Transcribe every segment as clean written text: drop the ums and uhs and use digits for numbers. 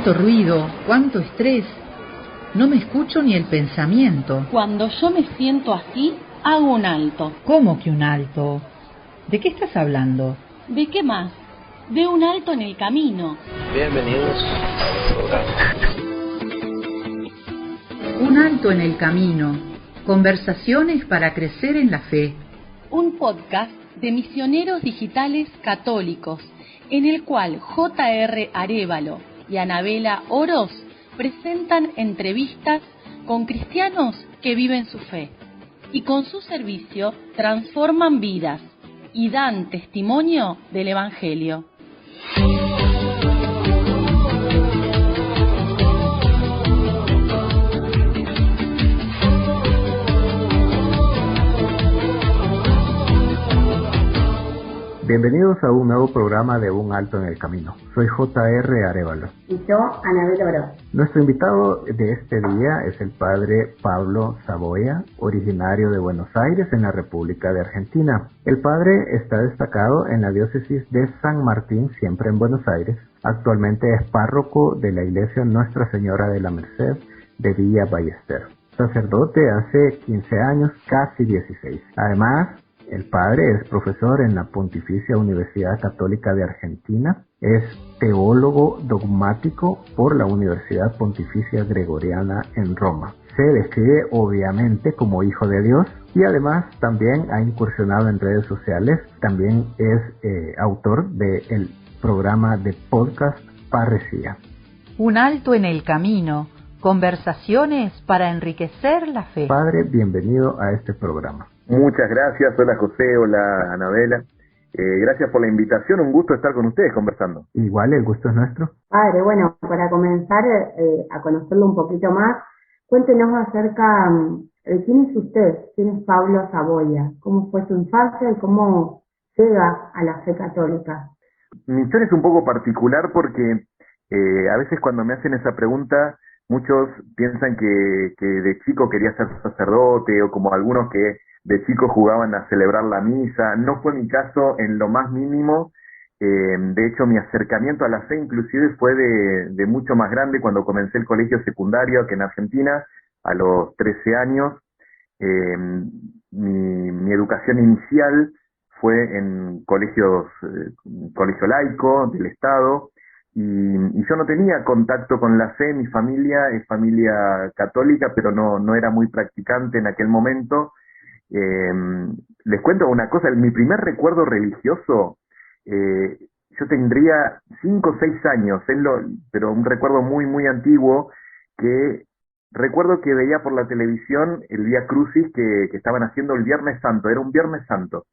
Cuánto ruido, cuánto estrés. No me escucho ni el pensamiento. Cuando yo me siento así, hago un alto. ¿Cómo que un alto? ¿De qué estás hablando? ¿De qué más? De un alto en el camino. Bienvenidos al programa. Un alto en el camino. Conversaciones para crecer en la fe. Un podcast de misioneros digitales católicos, en el cual J.R. Arévalo y Anabela Oroz presentan entrevistas con cristianos que viven su fe y con su servicio transforman vidas y dan testimonio del Evangelio. Bienvenidos a un nuevo programa de Un Alto en el Camino. Soy J.R. Arévalo. Y yo, Anabela Oroz. Nuestro invitado de este día es el padre Pablo Saboya, originario de Buenos Aires, en la República de Argentina. El padre está destacado en la diócesis de San Martín, siempre en Buenos Aires. Actualmente es párroco de la iglesia Nuestra Señora de la Merced de Villa Ballester. Sacerdote hace 15 años, casi 16. Además, el padre es profesor en la Pontificia Universidad Católica de Argentina, es teólogo dogmático por la Universidad Pontificia Gregoriana en Roma. Se describe obviamente como hijo de Dios y además también ha incursionado en redes sociales. También es autor del programa de podcast Parresía. Un alto en el camino. Conversaciones para enriquecer la fe. Padre, bienvenido a este programa. Muchas gracias, hola José, hola Anabela. Gracias por la invitación, un gusto estar con ustedes conversando. Igual, el gusto es nuestro. Padre, bueno, para comenzar a conocerlo un poquito más, cuéntenos acerca de quién es usted, quién es Pablo Saboya, cómo fue su infancia y cómo llega a la fe católica. Mi historia es un poco particular porque a veces cuando me hacen esa pregunta, muchos piensan que de chico quería ser sacerdote o como algunos que de chicos jugaban a celebrar la misa. No fue mi caso en lo más mínimo. De hecho, mi acercamiento a la fe inclusive fue de mucho más grande cuando comencé el colegio secundario aquí en Argentina, a los 13 años. Mi educación inicial fue en colegio laico del Estado, y yo no tenía contacto con la fe. Mi familia es familia católica, pero no era muy practicante en aquel momento. Les cuento una cosa, mi primer recuerdo religioso, yo tendría 5 o 6 años, pero un recuerdo muy, muy antiguo, que recuerdo que veía por la televisión el Vía Crucis que estaban haciendo el Viernes Santo, era un Viernes Santo,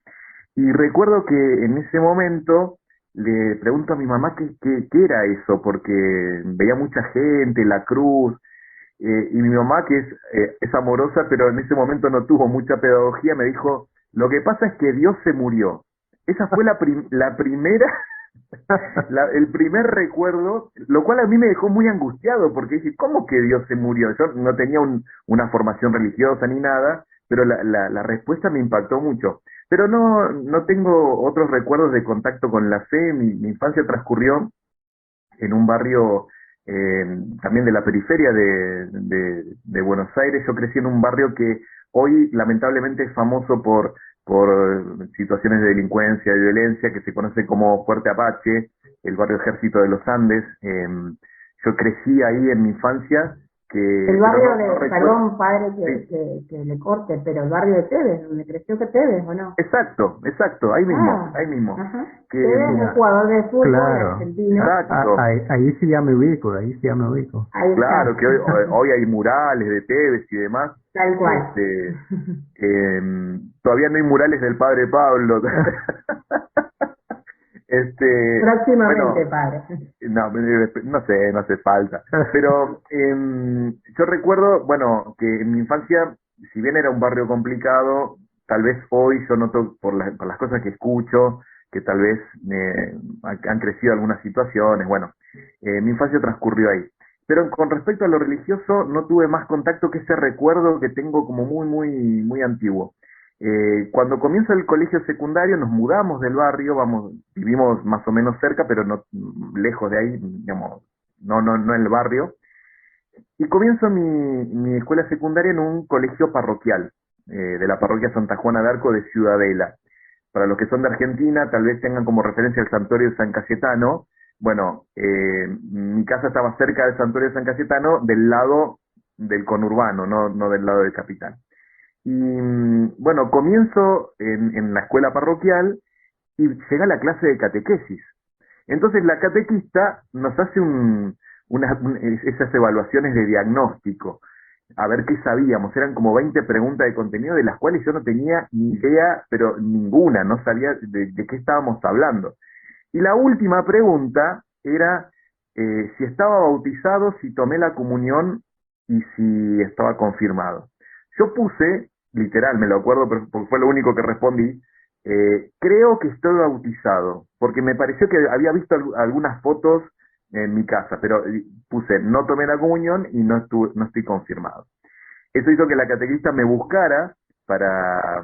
y recuerdo que en ese momento le pregunto a mi mamá qué era eso, porque veía mucha gente, la cruz. Y mi mamá, que es amorosa, pero en ese momento no tuvo mucha pedagogía, me dijo, lo que pasa es que Dios se murió. Esa fue la primera, el primer recuerdo, lo cual a mí me dejó muy angustiado, porque dije, ¿cómo que Dios se murió? Yo no tenía una formación religiosa ni nada, pero la respuesta me impactó mucho. Pero no tengo otros recuerdos de contacto con la fe. Mi infancia transcurrió en un barrio también de la periferia de Buenos Aires. Yo crecí en un barrio que hoy lamentablemente es famoso por situaciones de delincuencia y violencia, que se conoce como Fuerte Apache, el barrio Ejército de los Andes. Yo crecí ahí en mi infancia. El barrio perdón padre que le corte, pero el barrio de Tevez, donde creció que Tevez, ¿o no? Exacto, ahí mismo. Ajá. Que, Tevez es un jugador de fútbol, claro, argentino. Exacto. Ahí sí ya me ubico, Ahí claro, está. que hoy hay murales de Tevez y demás. Tal cual. Todavía no hay murales del padre Pablo. Próximamente, bueno, padre. No sé, no hace falta. Pero yo recuerdo, bueno, que en mi infancia, si bien era un barrio complicado, tal vez hoy yo noto por las cosas que escucho, que tal vez han crecido algunas situaciones. Bueno, mi infancia transcurrió ahí. Pero con respecto a lo religioso, no tuve más contacto que ese recuerdo que tengo como muy, muy, muy antiguo. Cuando comienza el colegio secundario nos mudamos del barrio, vivimos más o menos cerca, pero no lejos de ahí, digamos, no en el barrio. Y comienzo mi escuela secundaria en un colegio parroquial, de la parroquia Santa Juana de Arco de Ciudadela. Para los que son de Argentina, tal vez tengan como referencia el santuario de San Cayetano. Bueno, mi casa estaba cerca del santuario de San Cayetano, del lado del conurbano, no del lado de Capital. Y bueno, comienzo en la escuela parroquial y llega la clase de catequesis. Entonces la catequista nos hace esas evaluaciones de diagnóstico, a ver qué sabíamos. Eran como 20 preguntas de contenido de las cuales yo no tenía ni idea, pero ninguna, no sabía de qué estábamos hablando. Y la última pregunta era si estaba bautizado, si tomé la comunión y si estaba confirmado. Yo puse, literal, me lo acuerdo, pero porque fue lo único que respondí, creo que estoy bautizado, porque me pareció que había visto algunas fotos en mi casa, pero puse, no tomé la comunión y no estoy confirmado. Eso hizo que la catequista me buscara para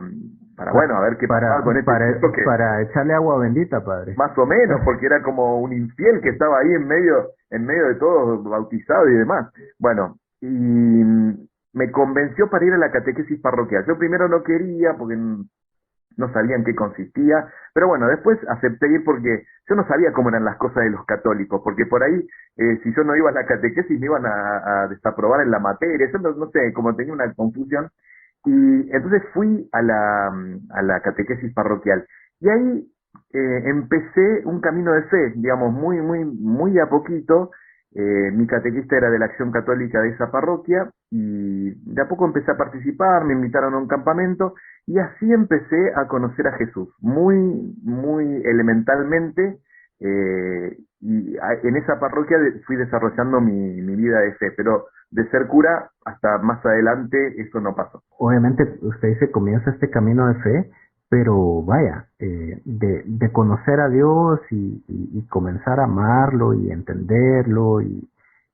bueno, a ver qué pasaba con para echarle agua bendita, padre. Más o menos, porque era como un infiel que estaba ahí en medio de todos, bautizado y demás. Bueno, y me convenció para ir a la catequesis parroquial. Yo primero no quería, porque no sabía en qué consistía, pero bueno, después acepté ir porque yo no sabía cómo eran las cosas de los católicos, porque por ahí, si yo no iba a la catequesis, me iban a desaprobar en la materia. Yo no sé, como tenía una confusión. Y entonces fui a la catequesis parroquial. Y ahí empecé un camino de fe, digamos, muy de a poquito. Mi catequista era de la Acción Católica de esa parroquia y de a poco empecé a participar, me invitaron a un campamento y así empecé a conocer a Jesús, muy elementalmente, y en esa parroquia fui desarrollando mi vida de fe, pero de ser cura hasta más adelante eso no pasó. Obviamente usted dice comienza este camino de fe, pero vaya, de conocer a Dios y comenzar a amarlo y entenderlo y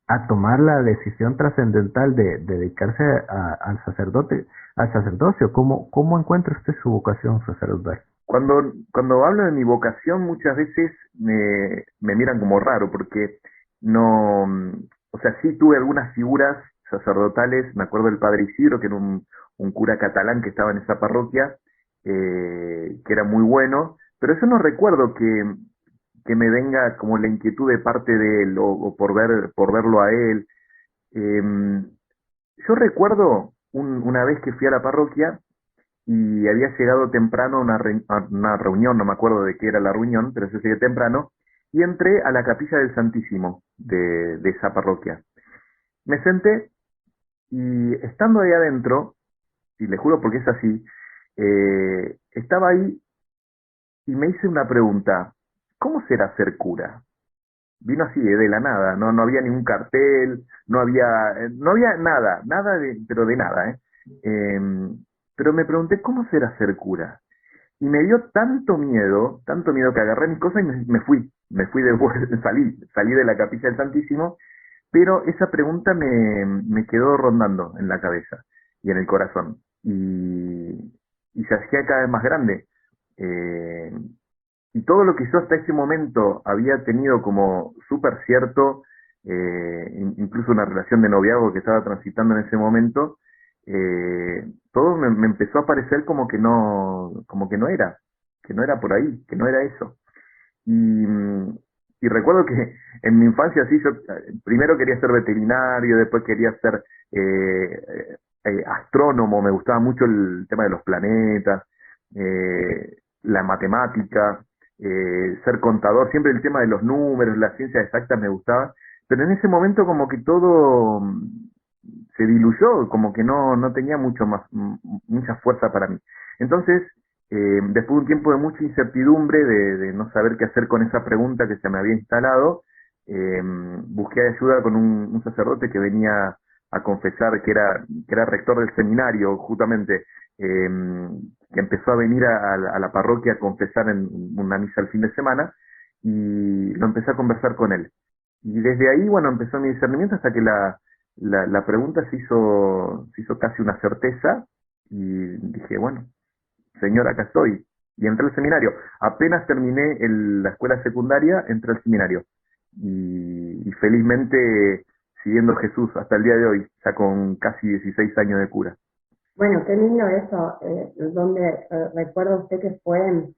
a tomar la decisión trascendental de dedicarse al sacerdocio. ¿Cómo encuentra usted su vocación sacerdotal? Cuando hablo de mi vocación, muchas veces me miran como raro, porque no, o sea, sí tuve algunas figuras sacerdotales. Me acuerdo del padre Isidro, que era un cura catalán que estaba en esa parroquia, que era muy bueno, pero yo no recuerdo que me venga como la inquietud de parte de él o por verlo a él. Yo recuerdo una vez que fui a la parroquia y había llegado temprano a una reunión, no me acuerdo de qué era la reunión, pero yo llegué temprano y entré a la capilla del Santísimo de esa parroquia. Me senté y estando ahí adentro, y le juro porque es así, estaba ahí y me hice una pregunta: ¿cómo será ser cura? Vino así, de la nada, no había ningún cartel, no había nada, pero de nada, pero me pregunté, ¿cómo será ser cura? Y me dio tanto miedo que agarré mis cosas y me fui de vuelta, salí de la capilla del Santísimo, pero esa pregunta me quedó rondando en la cabeza y en el corazón, y se hacía cada vez más grande. Y todo lo que yo hasta ese momento había tenido como súper cierto, incluso una relación de noviazgo que estaba transitando en ese momento, todo me empezó a parecer como que no era por ahí, que no era eso. Y recuerdo que en mi infancia sí, yo primero quería ser veterinario, después quería ser astrónomo, me gustaba mucho el tema de los planetas, la matemática, ser contador, siempre el tema de los números, la ciencia exacta me gustaba, pero en ese momento como que todo se diluyó, como que no tenía mucha fuerza para mí. Entonces, después de un tiempo de mucha incertidumbre, de no saber qué hacer con esa pregunta que se me había instalado, busqué ayuda con un sacerdote que venía a confesar, que era rector del seminario, justamente, que empezó a venir a la parroquia a confesar en una misa el fin de semana, y lo empecé a conversar con él. Y desde ahí, bueno, empezó mi discernimiento hasta que la pregunta se hizo casi una certeza, y dije, bueno, Señor, acá estoy. Y entré al seminario. Apenas terminé la escuela secundaria, entré al seminario. y felizmente siguiendo a Jesús hasta el día de hoy, ya con casi 16 años de cura. Bueno, qué lindo eso, donde recuerda usted que fue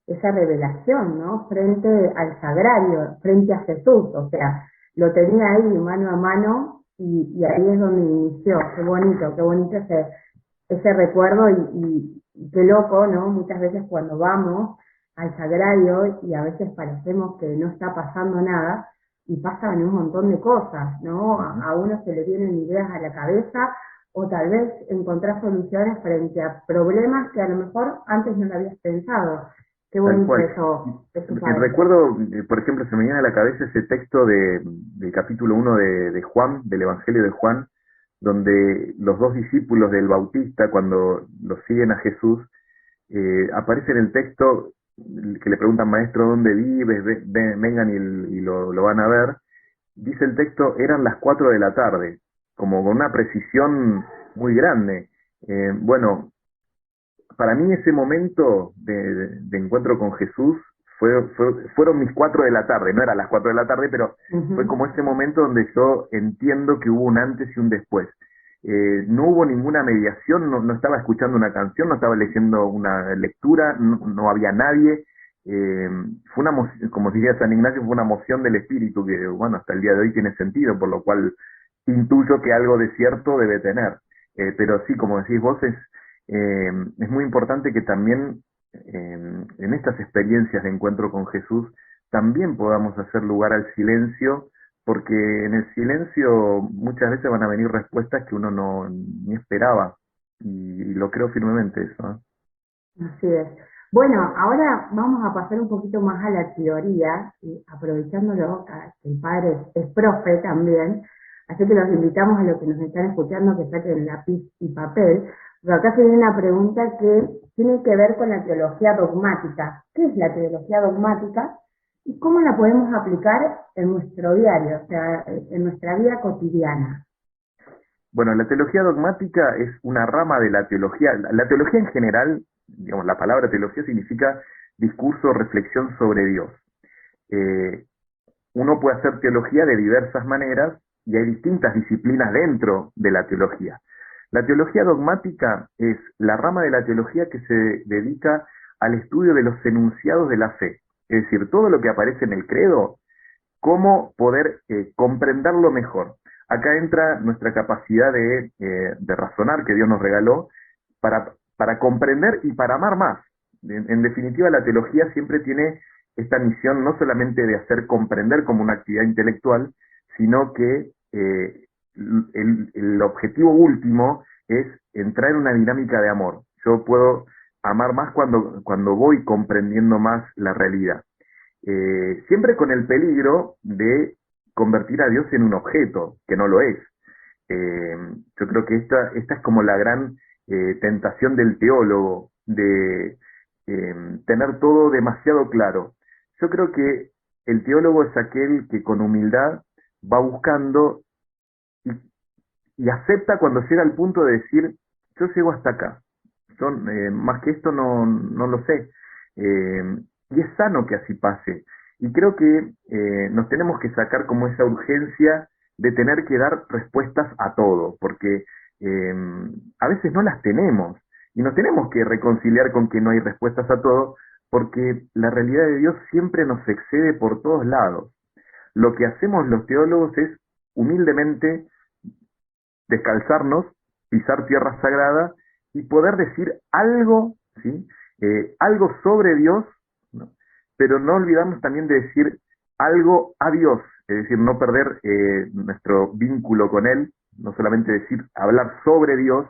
esa revelación, ¿no? Frente al sagrario, frente a Jesús, o sea, lo tenía ahí mano a mano y ahí es donde inició. Qué bonito ese recuerdo y qué loco, ¿no? Muchas veces cuando vamos al sagrario y a veces parecemos que no está pasando nada y pasan un montón de cosas, ¿no? A uno se le vienen ideas a la cabeza o tal vez encontrar soluciones frente a problemas que a lo mejor antes no lo habías pensado. Qué bonito eso. Recuerdo, por ejemplo, se me viene a la cabeza ese texto del capítulo 1 de Juan, del Evangelio de Juan, donde los dos discípulos del Bautista, cuando lo siguen a Jesús, aparece en el texto que le preguntan, maestro, ¿dónde vives? Vengan y lo van a ver. Dice el texto, eran las 4 de la tarde, como con una precisión muy grande. Bueno, para mí ese momento de encuentro con Jesús fueron mis 4 de la tarde, no eran las 4 de la tarde, pero fue como ese momento donde yo entiendo que hubo un antes y un después. No hubo ninguna mediación, no estaba escuchando una canción, no estaba leyendo una lectura, no había nadie. Fue como diría San Ignacio, fue una moción del espíritu que, bueno, hasta el día de hoy tiene sentido, por lo cual intuyo que algo de cierto debe tener. Pero sí, como decís vos, es muy importante que también en estas experiencias de encuentro con Jesús también podamos hacer lugar al silencio, porque en el silencio muchas veces van a venir respuestas que uno ni esperaba, y lo creo firmemente eso, ¿eh? Así es. Bueno, ahora vamos a pasar un poquito más a la teoría, y aprovechándolo que el padre es profe también, así que los invitamos a los que nos están escuchando que saquen lápiz y papel, pero acá se viene una pregunta que tiene que ver con la teología dogmática. ¿Qué es la teología dogmática? ¿Y cómo la podemos aplicar en nuestro diario, o sea, en nuestra vida cotidiana? Bueno, la teología dogmática es una rama de la teología. La teología en general, digamos, la palabra teología significa discurso o reflexión sobre Dios. Uno puede hacer teología de diversas maneras y hay distintas disciplinas dentro de la teología. La teología dogmática es la rama de la teología que se dedica al estudio de los enunciados de la fe, es decir, todo lo que aparece en el credo, cómo poder comprenderlo mejor. Acá entra nuestra capacidad de razonar que Dios nos regaló para comprender y para amar más. En definitiva, la teología siempre tiene esta misión no solamente de hacer comprender como una actividad intelectual, sino que el objetivo último es entrar en una dinámica de amor. Yo puedo amar más cuando voy comprendiendo más la realidad. Siempre con el peligro de convertir a Dios en un objeto, que no lo es. Yo creo que esta es como la gran tentación del teólogo, de tener todo demasiado claro. Yo creo que el teólogo es aquel que con humildad va buscando y acepta cuando llega al punto de decir, yo llego hasta acá, yo, más que esto no lo sé. Y es sano que así pase. Y creo que nos tenemos que sacar como esa urgencia de tener que dar respuestas a todo, porque a veces no las tenemos, y nos tenemos que reconciliar con que no hay respuestas a todo, porque la realidad de Dios siempre nos excede por todos lados. Lo que hacemos los teólogos es humildemente descalzarnos, pisar tierra sagrada y poder decir algo, ¿sí? Algo sobre Dios, ¿no? Pero no olvidarnos también de decir algo a Dios, es decir, no perder nuestro vínculo con Él, no solamente hablar sobre Dios,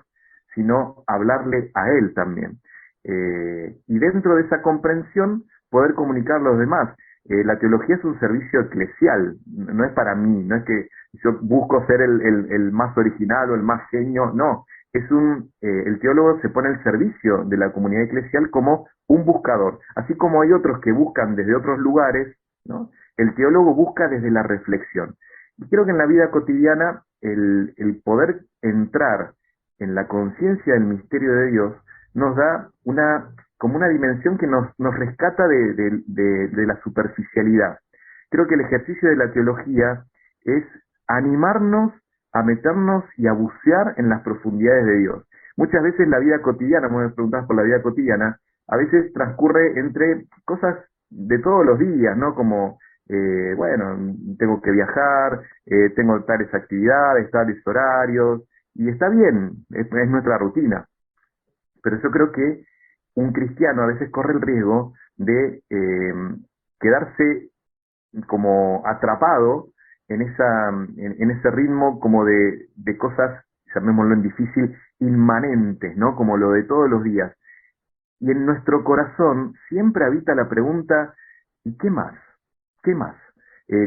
sino hablarle a Él también. Y dentro de esa comprensión, poder comunicar a los demás. La teología es un servicio eclesial, no es para mí, no es que yo busco ser el más original o el más genio, no. El teólogo se pone al servicio de la comunidad eclesial como un buscador. Así como hay otros que buscan desde otros lugares, ¿no? El teólogo busca desde la reflexión. Y creo que en la vida cotidiana el poder entrar en la conciencia del misterio de Dios nos da como una dimensión que nos rescata de la superficialidad. creo que el ejercicio de la teología es animarnos a meternos y a bucear en las profundidades de Dios. Muchas veces la vida cotidiana, me preguntas por la vida cotidiana, a veces transcurre entre cosas de todos los días, ¿no? Como, bueno, tengo que viajar, tengo tales actividades, tales horarios, y está bien, es nuestra rutina. Pero yo creo que un cristiano a veces corre el riesgo de quedarse como atrapado en ese ritmo como de cosas, llamémoslo en difícil, inmanentes, ¿no? Como lo de todos los días. Y en nuestro corazón siempre habita la pregunta, ¿y qué más? ¿Qué más?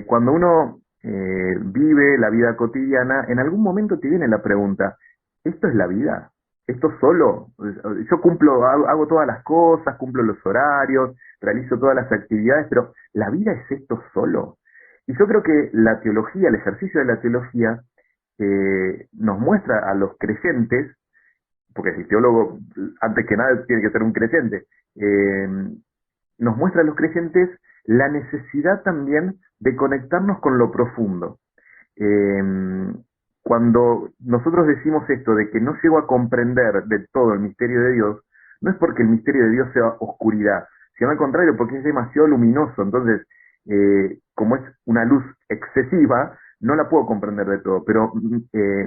Cuando uno vive la vida cotidiana, en algún momento te viene la pregunta, ¿esto es la vida? ¿Esto solo? Yo cumplo, hago todas las cosas, cumplo los horarios, realizo todas las actividades, pero ¿la vida es esto solo? Y yo creo que la teología, el ejercicio de la teología, nos muestra a los creyentes, porque el teólogo, antes que nada, tiene que ser un creyente, nos muestra a los creyentes la necesidad también de conectarnos con lo profundo. Cuando nosotros decimos esto de que no llego a comprender del todo el misterio de Dios, no es porque el misterio de Dios sea oscuridad, sino al contrario, porque es demasiado luminoso. Entonces, como es una luz excesiva, no la puedo comprender de todo, pero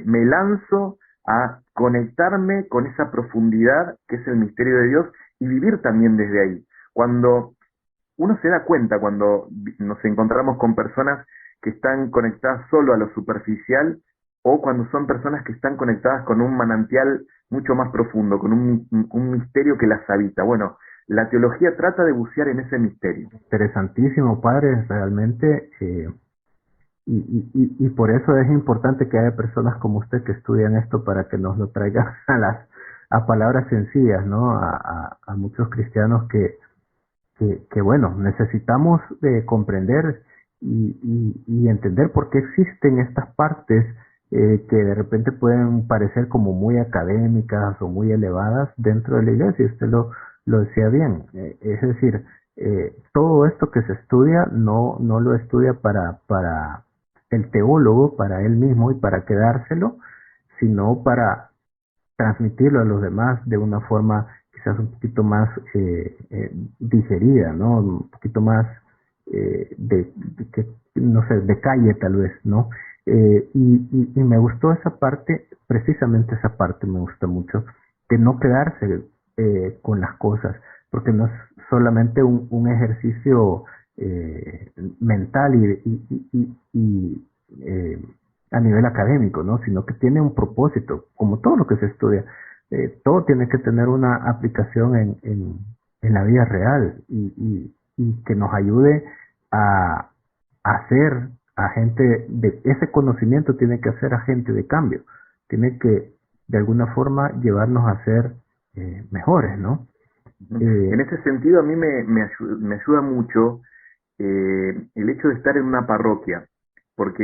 me lanzo a conectarme con esa profundidad que es el misterio de Dios y vivir también desde ahí. Cuando uno se da cuenta, cuando nos encontramos con personas que están conectadas solo a lo superficial, o cuando son personas que están conectadas con un manantial mucho más profundo, con un misterio que las habita. Bueno, la teología trata de bucear en ese misterio. Interesantísimo, padre, realmente, y por eso es importante que haya personas como usted que estudian esto para que nos lo traigan a palabras sencillas, ¿no? A muchos cristianos que bueno, necesitamos comprender y entender por qué existen estas partes que de repente pueden parecer como muy académicas o muy elevadas dentro de la iglesia. Usted lo decía bien. Es decir, todo esto que se estudia no lo estudia para el teólogo, para él mismo y para quedárselo, sino para transmitirlo a los demás de una forma quizás un poquito más digerida, ¿no? Un poquito más no sé, de calle tal vez, ¿no? Y me gustó esa parte, precisamente esa parte me gusta mucho, de no quedarse con las cosas, porque no es solamente un ejercicio mental y a nivel académico, ¿no? Sino que tiene un propósito, como todo lo que se estudia. Todo tiene que tener una aplicación en la vida real y que nos ayude a hacer agente de ese conocimiento, tiene que hacer agente de cambio, tiene que de alguna forma llevarnos a ser mejores, ¿no? En ese sentido a mí me ayuda mucho el hecho de estar en una parroquia, porque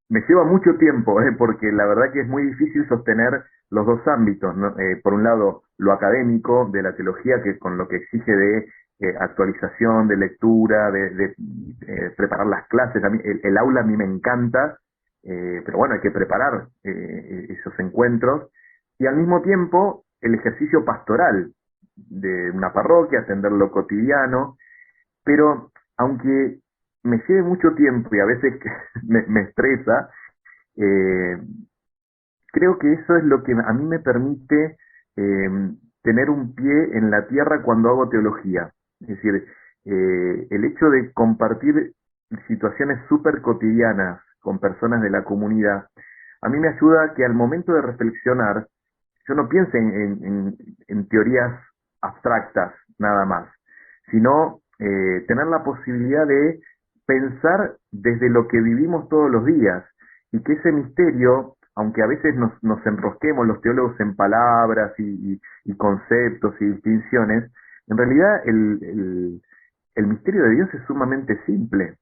me lleva mucho tiempo, porque la verdad que es muy difícil sostener los dos ámbitos, ¿no? Por un lado, lo académico de la teología, que con lo que exige de actualización, de lectura, de preparar las clases. A mí, el aula a mí me encanta, pero bueno, hay que preparar esos encuentros. Y al mismo tiempo, el ejercicio pastoral de una parroquia, atender lo cotidiano. Pero aunque me lleve mucho tiempo y a veces me estresa, creo que eso es lo que a mí me permite tener un pie en la tierra cuando hago teología. Es decir, el hecho de compartir situaciones súper cotidianas con personas de la comunidad, a mí me ayuda a que al momento de reflexionar, yo no piense en teorías abstractas nada más, sino tener la posibilidad de pensar desde lo que vivimos todos los días y que ese misterio, aunque a veces nos enrosquemos los teólogos en palabras y conceptos y distinciones, en realidad el misterio de Dios es sumamente simple,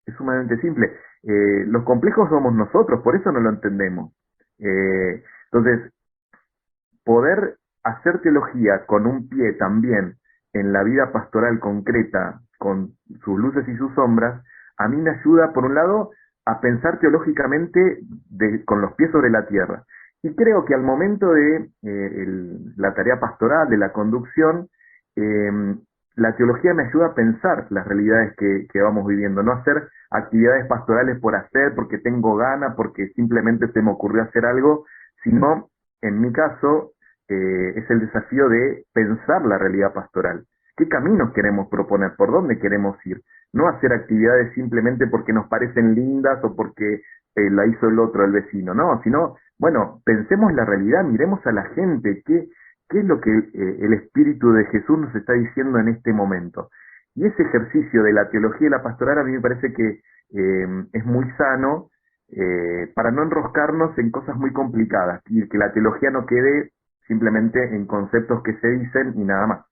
es sumamente simple. Los complejos somos nosotros, por eso no lo entendemos. Entonces, poder hacer teología con un pie también en la vida pastoral concreta con sus luces y sus sombras, a mí me ayuda, por un lado, a pensar teológicamente con los pies sobre la tierra. Y creo que al momento de la tarea pastoral, de la conducción, la teología me ayuda a pensar las realidades que vamos viviendo, no hacer actividades pastorales por hacer, porque tengo ganas, porque simplemente se me ocurrió hacer algo, sino, en mi caso, es el desafío de pensar la realidad pastoral. ¿Qué caminos queremos proponer? ¿Por dónde queremos ir? No hacer actividades simplemente porque nos parecen lindas o porque la hizo el otro, el vecino, no, sino, bueno, pensemos la realidad, miremos a la gente, ¿qué es lo que el Espíritu de Jesús nos está diciendo en este momento? Y ese ejercicio de la teología y la pastoral a mí me parece que es muy sano para no enroscarnos en cosas muy complicadas y que la teología no quede simplemente en conceptos que se dicen y nada más.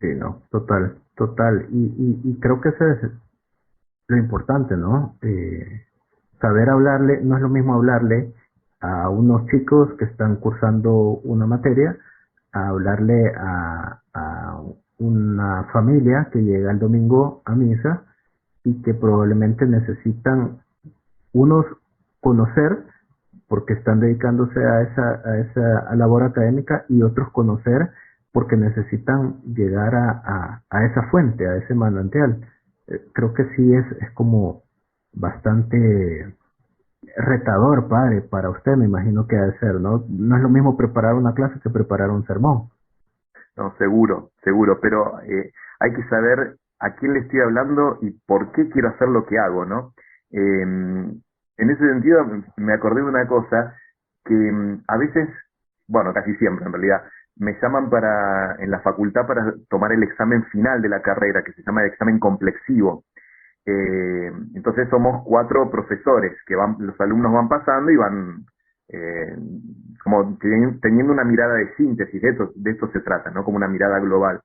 Sí, no, total, total. Y creo que eso es lo importante, ¿no? Saber hablarle, no es lo mismo hablarle a unos chicos que están cursando una materia, a hablarle a una familia que llega el domingo a misa y que probablemente necesitan unos conocer porque están dedicándose a esa labor académica y otros conocer porque necesitan llegar a esa fuente, a ese manantial. Creo que sí es como bastante retador, padre, para usted, me imagino que ha de ser, ¿no? No es lo mismo preparar una clase que preparar un sermón. No, seguro, seguro, pero hay que saber a quién le estoy hablando y por qué quiero hacer lo que hago, ¿no? En ese sentido, me acordé de una cosa que a veces, bueno, casi siempre en realidad, me llaman en la facultad para tomar el examen final de la carrera, que se llama el examen complexivo. Entonces somos 4 profesores que los alumnos van pasando y van eh, como teniendo una mirada de síntesis, de esto se trata, ¿no? Como una mirada global.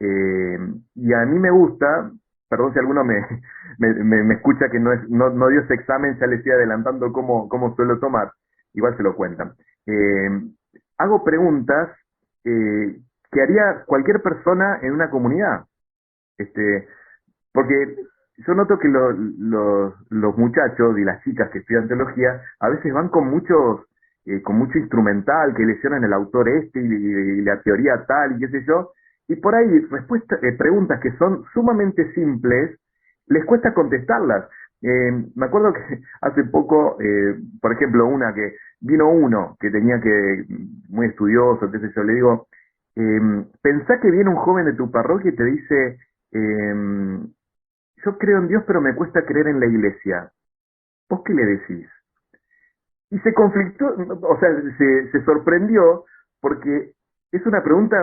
Y a mí me gusta, perdón si alguno me escucha que no dio ese examen, ya le estoy adelantando cómo suelo tomar, igual se lo cuentan. Hago preguntas que haría cualquier persona en una comunidad. Porque yo noto que los muchachos y las chicas que estudian teología a veces van con mucho instrumental, que lesionan el autor y la teoría tal y qué sé yo, y por ahí preguntas que son sumamente simples, les cuesta contestarlas. Me acuerdo que hace poco, por ejemplo, una que vino uno que muy estudioso, qué sé yo, le digo, pensá que viene un joven de tu parroquia y te dice, yo creo en Dios, pero me cuesta creer en la iglesia. ¿Vos qué le decís? Y se conflictó, o sea, se sorprendió porque es una pregunta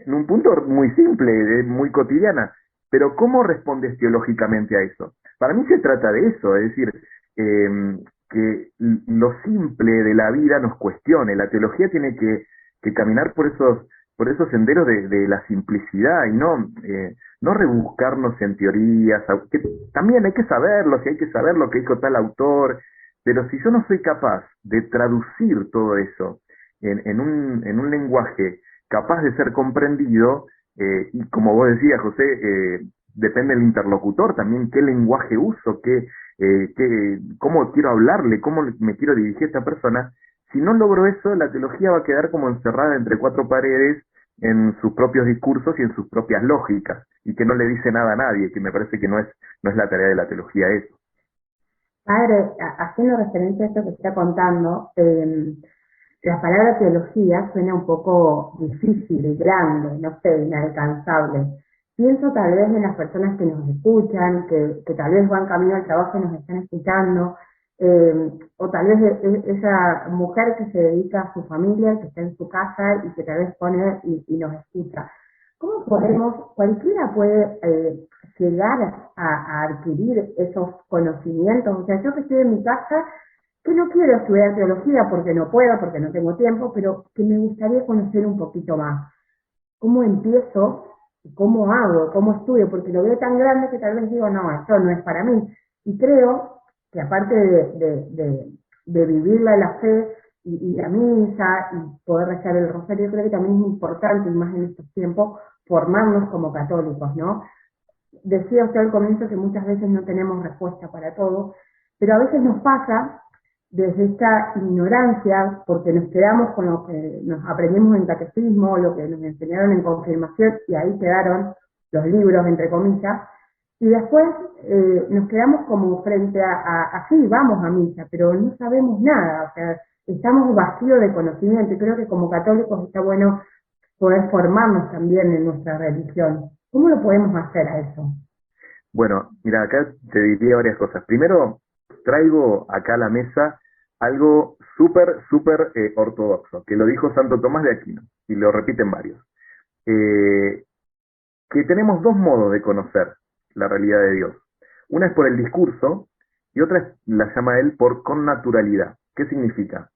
en un punto muy simple, muy cotidiana, pero ¿cómo respondes teológicamente a eso? Para mí se trata de eso, es decir, que lo simple de la vida nos cuestione. La teología tiene que caminar por esos senderos de la simplicidad y no rebuscarnos en teorías, que también hay que saberlo, si hay que saber lo que dijo tal autor, pero si yo no soy capaz de traducir todo eso en un lenguaje capaz de ser comprendido, y como vos decías, José, depende del interlocutor también, qué lenguaje uso, cómo quiero hablarle, cómo me quiero dirigir a esta persona. Si no logro eso, la teología va a quedar como encerrada entre 4 paredes en sus propios discursos y en sus propias lógicas, y que no le dice nada a nadie, que me parece que no es la tarea de la teología eso. Padre, haciendo referencia a esto que está contando, la palabra teología suena un poco difícil, grande, no sé, inalcanzable. Pienso tal vez en las personas que nos escuchan, que tal vez van camino al trabajo y nos están escuchando, o tal vez esa mujer que se dedica a su familia, que está en su casa y que tal vez pone y nos escucha. ¿Cómo cualquiera puede llegar a adquirir esos conocimientos? O sea, yo que estoy en mi casa, que no quiero estudiar teología porque no puedo, porque no tengo tiempo, pero que me gustaría conocer un poquito más. ¿Cómo empiezo? ¿Cómo hago? ¿Cómo estudio? Porque lo veo tan grande que tal vez digo, no, esto no es para mí. Y creo que aparte de vivir la fe y la misa y poder rezar el rosario, creo que también es importante, y más en estos tiempos, formarnos como católicos, ¿no? decía usted al comienzo que muchas veces no tenemos respuesta para todo, pero a veces nos pasa desde esta ignorancia, porque nos quedamos con lo que nos aprendimos en catecismo, lo que nos enseñaron en confirmación, y ahí quedaron los libros, entre comillas, y después nos quedamos como frente sí, vamos a misa, pero no sabemos nada, o sea, estamos vacíos de conocimiento, y creo que como católicos está bueno poder formarnos también en nuestra religión. ¿Cómo lo podemos hacer a eso? Bueno, mira, acá te diría varias cosas. Primero, traigo acá a la mesa algo súper ortodoxo, que lo dijo Santo Tomás de Aquino, y lo repiten varios. Que tenemos dos modos de conocer la realidad de Dios. Una es por el discurso, y otra es, la llama él, por connaturalidad. ¿Qué significa?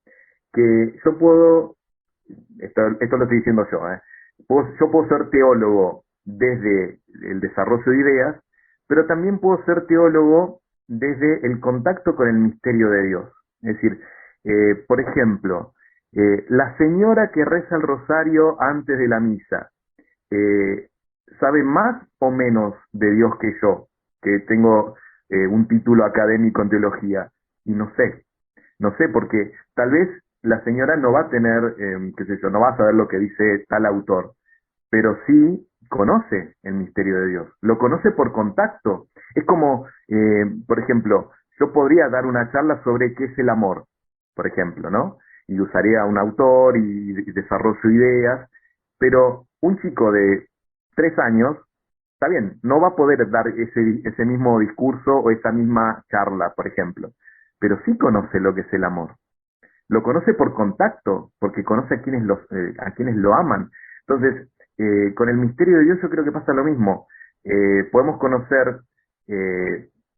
Que yo puedo, esto lo estoy diciendo yo, yo puedo ser teólogo desde el desarrollo de ideas, pero también puedo ser teólogo desde el contacto con el misterio de Dios. Es decir, por ejemplo, la señora que reza el rosario antes de la misa, ¿sabe más o menos de Dios que yo, que tengo un título académico en teología? Y no sé, porque tal vez la señora no va a tener, qué sé yo, no va a saber lo que dice tal autor, pero sí conoce el misterio de Dios, lo conoce por contacto. Es como, por ejemplo, yo podría dar una charla sobre qué es el amor, por ejemplo, ¿no? Y usaría un autor y desarrollo ideas, pero un chico de 3 años, está bien, no va a poder dar ese mismo discurso o esa misma charla, por ejemplo, pero sí conoce lo que es el amor. Lo conoce por contacto, porque conoce a quienes lo aman. Entonces, con el misterio de Dios yo creo que pasa lo mismo. Podemos conocer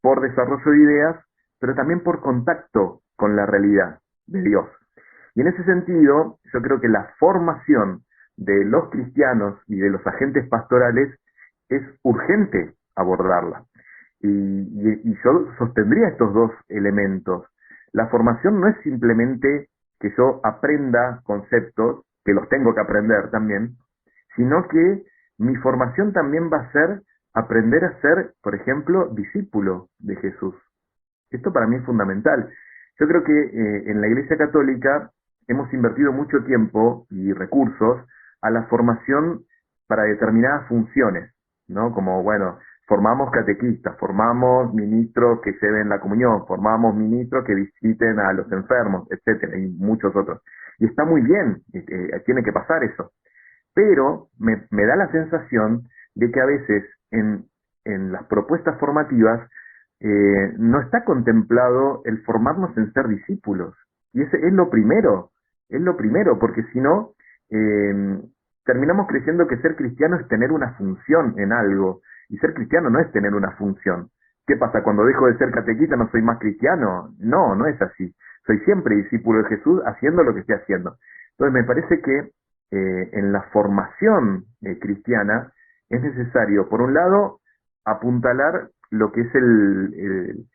por desarrollo de ideas, pero también por contacto con la realidad de Dios. Y en ese sentido, yo creo que la formación de los cristianos y de los agentes pastorales es urgente abordarla. Y yo sostendría estos dos elementos. La formación no es simplemente que yo aprenda conceptos, que los tengo que aprender también, sino que mi formación también va a ser aprender a ser, por ejemplo, discípulo de Jesús. Esto para mí es fundamental. Yo creo que en la Iglesia Católica hemos invertido mucho tiempo y recursos a la formación para determinadas funciones, ¿no? Como, bueno, formamos catequistas, formamos ministros que lleven la comunión, formamos ministros que visiten a los enfermos, etcétera, y muchos otros. Y está muy bien, tiene que pasar eso. Pero me da la sensación de que a veces en las propuestas formativas no está contemplado el formarnos en ser discípulos. Y ese es lo primero, porque si no, terminamos creyendo que ser cristiano es tener una función en algo, y ser cristiano no es tener una función. ¿Qué pasa? Cuando dejo de ser catequista no soy más cristiano. No, no es así. Soy siempre discípulo de Jesús haciendo lo que esté haciendo. Entonces me parece que en la formación cristiana es necesario, por un lado, apuntalar lo que es el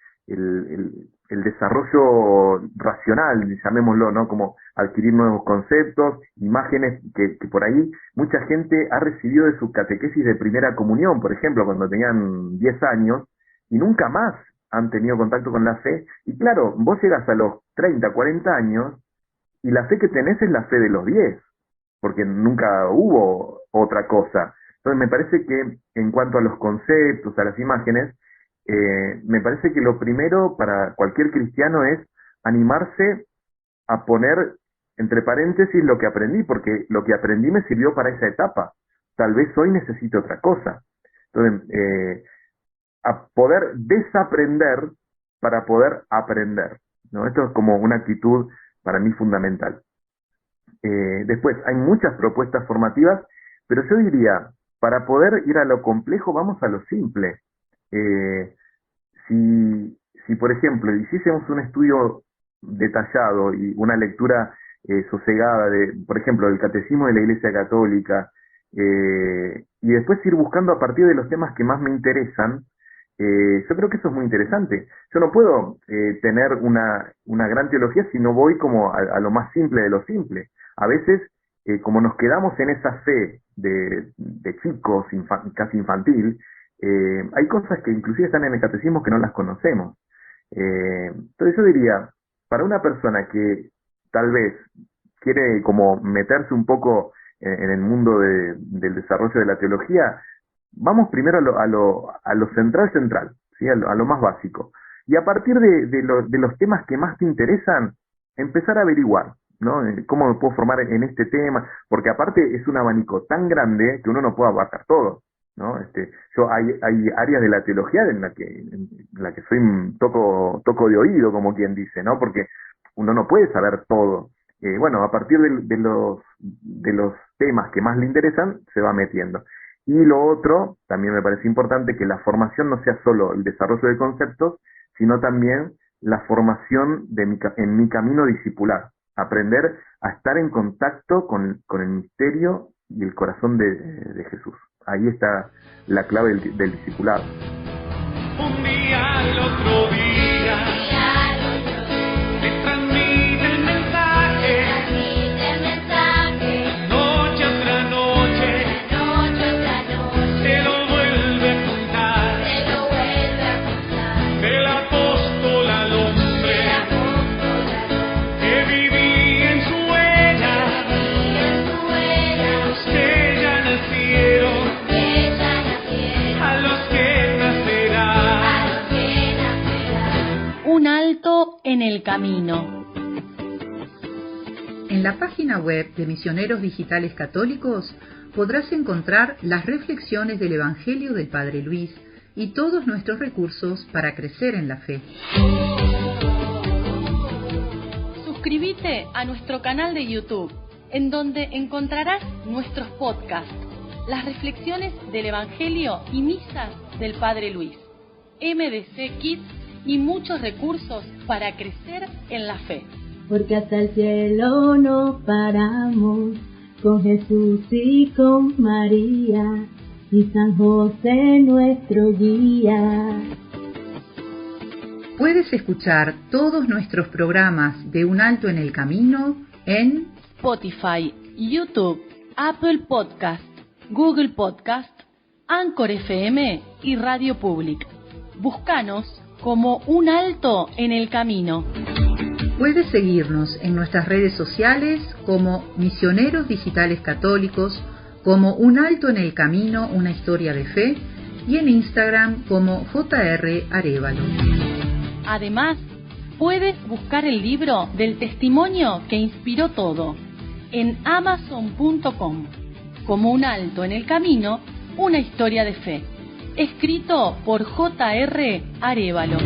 desarrollo racional, llamémoslo, ¿no? Como adquirir nuevos conceptos, imágenes que por ahí mucha gente ha recibido de su catequesis de primera comunión, por ejemplo, cuando tenían 10 años, y nunca más han tenido contacto con la fe. Y claro, vos llegas a los 30, 40 años, y la fe que tenés es la fe de los 10, porque nunca hubo otra cosa. Entonces me parece que en cuanto a los conceptos, a las imágenes, me parece que lo primero para cualquier cristiano es animarse a poner entre paréntesis lo que aprendí, porque lo que aprendí me sirvió para esa etapa. Tal vez hoy necesito otra cosa. Entonces, a poder desaprender para poder aprender, ¿no? Esto es como una actitud para mí fundamental. Después, hay muchas propuestas formativas, pero yo diría, para poder ir a lo complejo, vamos a lo simple. Si por ejemplo hiciésemos un estudio detallado y una lectura sosegada por ejemplo, del Catecismo de la Iglesia Católica, y después ir buscando a partir de los temas que más me interesan, yo creo que eso es muy interesante. Yo no puedo tener una gran teología si no voy como a lo más simple de lo simple. A veces, como nos quedamos en esa fe de chicos, casi infantil, hay cosas que inclusive están en el catecismo que no las conocemos. Entonces yo diría, para una persona que tal vez quiere como meterse un poco en el mundo del desarrollo de la teología, vamos primero a lo central, ¿sí? a lo más básico. Y a partir de los temas que más te interesan, empezar a averiguar, ¿no? ¿Cómo me puedo formar en este tema? Porque aparte es un abanico tan grande que uno no puede abarcar todo, ¿no? Hay áreas de la teología en la que soy toco de oído, como quien dice, ¿no? Porque uno no puede saber todo. Bueno, a partir de los temas que más le interesan, se va metiendo. Y lo otro, también me parece importante, que la formación no sea solo el desarrollo de conceptos, sino también la formación en mi camino discipular. Aprender a estar en contacto con el misterio y el corazón de Jesús. Ahí está la clave del discipulado. Un día al otro día, le transmite el mensaje, noche tras noche, se lo vuelve a contar, del apóstol al hombre, que vivía en su era, los que ya nacieron, a los que nacerán. Un alto en el camino. En la página web de Misioneros Digitales Católicos podrás encontrar las reflexiones del Evangelio del Padre Luis y todos nuestros recursos para crecer en la fe. Suscríbete a nuestro canal de YouTube, en donde encontrarás nuestros podcasts, las reflexiones del Evangelio y misas del Padre Luis, MDC Kids y muchos recursos para crecer en la fe. Porque hasta el cielo no paramos, con Jesús y con María, y San José nuestro guía. Puedes escuchar todos nuestros programas de Un Alto en el Camino en Spotify, YouTube, Apple Podcast, Google Podcast, Anchor FM y Radio Public. Búscanos como Un Alto en el Camino. Puedes seguirnos en nuestras redes sociales como Misioneros Digitales Católicos, como Un Alto en el Camino, una historia de fe, y en Instagram como JR Arévalo. Además, puedes buscar el libro del testimonio que inspiró todo en Amazon.com, como Un Alto en el Camino, una historia de fe, escrito por JR Arévalo.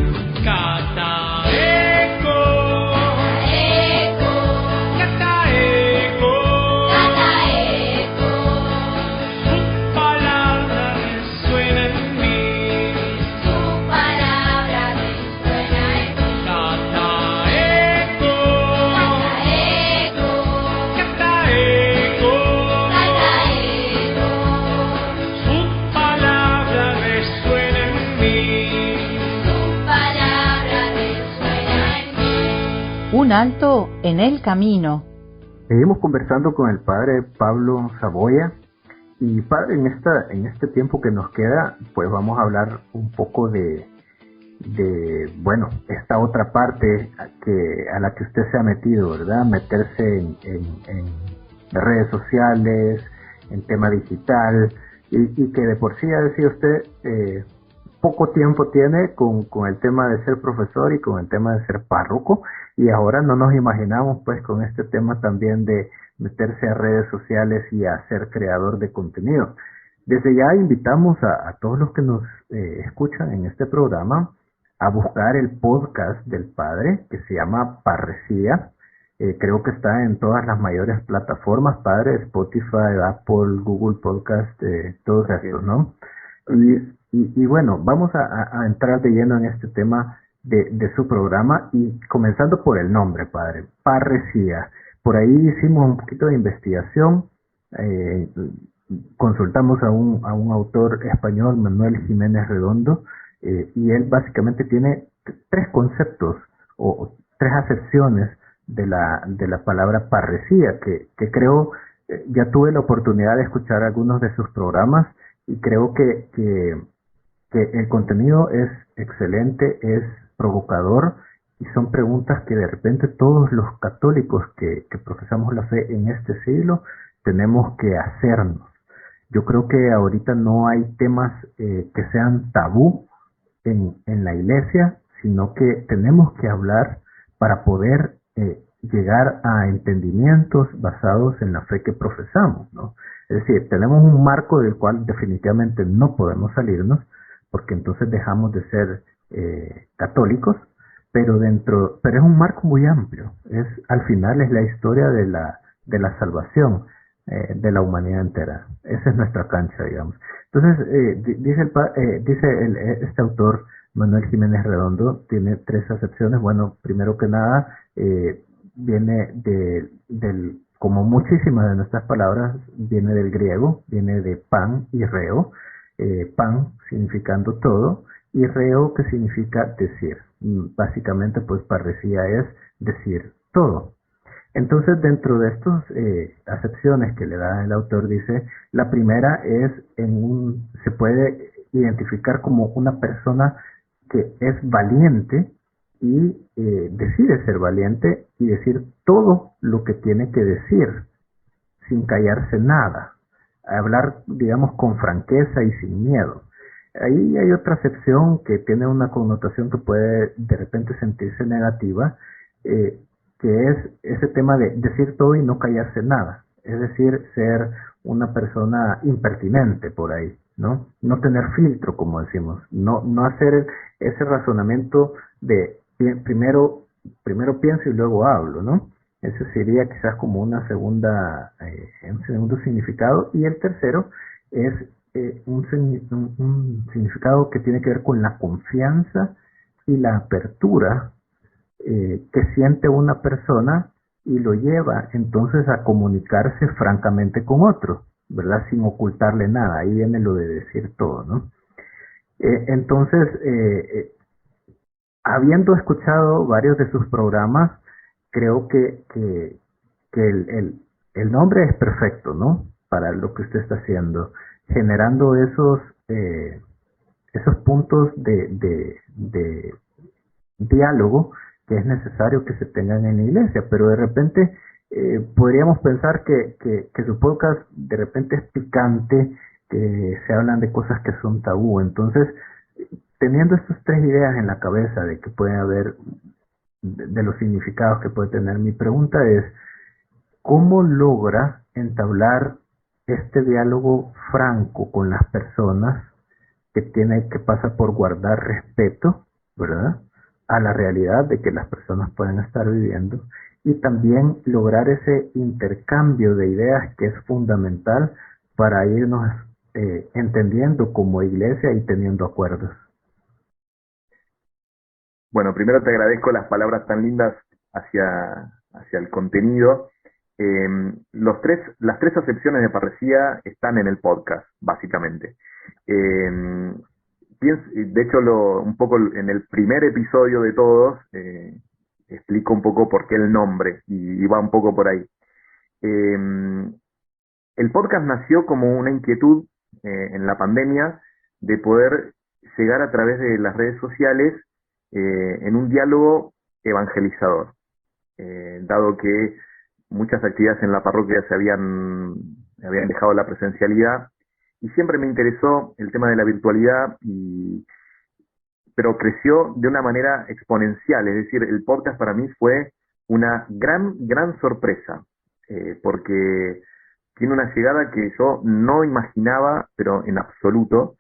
Un Alto en el Camino. Seguimos conversando con el padre Pablo Saboya. Y padre, en este tiempo que nos queda, pues vamos a hablar un poco de esta otra parte a la que usted se ha metido, ¿verdad? Meterse en redes sociales, en tema digital, y que de por sí, ya decía usted, poco tiempo tiene con el tema de ser profesor y con el tema de ser párroco, y ahora no nos imaginamos pues con este tema también de meterse a redes sociales y a ser creador de contenido. Desde ya invitamos a todos los que nos escuchan en este programa a buscar el podcast del padre, que se llama Parresía. Creo que está en todas las mayores plataformas, padre, Spotify, Apple, Google Podcast, todos estos, ¿no? Y bueno, vamos a entrar de lleno en este tema de su programa, y comenzando por el nombre, padre, Parresía. Por ahí hicimos un poquito de investigación, consultamos a un autor español, Manuel Jiménez Redondo, y él básicamente tiene tres conceptos o tres acepciones de la palabra parresía, que creo, ya tuve la oportunidad de escuchar algunos de sus programas, y creo que que el contenido es excelente, es provocador y son preguntas que de repente todos los católicos que profesamos la fe en este siglo tenemos que hacernos. Yo creo que ahorita no hay temas que sean tabú en la iglesia, sino que tenemos que hablar para poder llegar a entendimientos basados en la fe que profesamos, ¿no? Es decir, tenemos un marco del cual definitivamente no podemos salirnos, porque entonces dejamos de ser católicos, pero es un marco muy amplio. Al final es la historia de la salvación de la humanidad entera. Esa es nuestra cancha, digamos. Entonces, dice este autor, Manuel Jiménez Redondo, tiene 3 acepciones. Bueno, primero que nada, viene como muchísimas de nuestras palabras, viene del griego, viene de pan y reo. Pan significando todo y reo que significa decir. Básicamente, pues parresía es decir todo. Entonces, dentro de estas acepciones que le da el autor, dice, la primera es se puede identificar como una persona que es valiente y decide ser valiente y decir todo lo que tiene que decir sin callarse nada, hablar, digamos, con franqueza y sin miedo. Ahí hay otra acepción que tiene una connotación que puede de repente sentirse negativa, que es ese tema de decir todo y no callarse nada, es decir, ser una persona impertinente por ahí, ¿no? No tener filtro, como decimos, no hacer ese razonamiento de primero pienso y luego hablo, ¿no? Ese sería quizás como un segundo significado. Y el tercero es un significado que tiene que ver con la confianza y la apertura que siente una persona y lo lleva entonces a comunicarse francamente con otro, ¿verdad? Sin ocultarle nada. Ahí viene lo de decir todo, ¿no? Entonces, habiendo escuchado varios de sus programas, creo que el nombre es perfecto, ¿no? Para lo que usted está haciendo, generando esos puntos de diálogo que es necesario que se tengan en la iglesia, pero de repente podríamos pensar que su podcast de repente es picante, que se hablan de cosas que son tabú. Entonces, teniendo estas 3 ideas en la cabeza de que puede haber, de los significados que puede tener, mi pregunta es, ¿cómo logra entablar este diálogo franco con las personas que pasa por guardar respeto, ¿verdad?, a la realidad de que las personas pueden estar viviendo, y también lograr ese intercambio de ideas que es fundamental para irnos entendiendo como iglesia y teniendo acuerdos? Bueno, primero te agradezco las palabras tan lindas hacia el contenido. Las 3 acepciones de parresía están en el podcast, básicamente. De hecho, un poco en el primer episodio de todos, explico un poco por qué el nombre, y va un poco por ahí. El podcast nació como una inquietud en la pandemia de poder llegar a través de las redes sociales en un diálogo evangelizador, dado que muchas actividades en la parroquia habían dejado la presencialidad, y siempre me interesó el tema de la virtualidad, pero creció de una manera exponencial. Es decir, el podcast para mí fue una gran sorpresa, porque tiene una llegada que yo no imaginaba, pero en absoluto,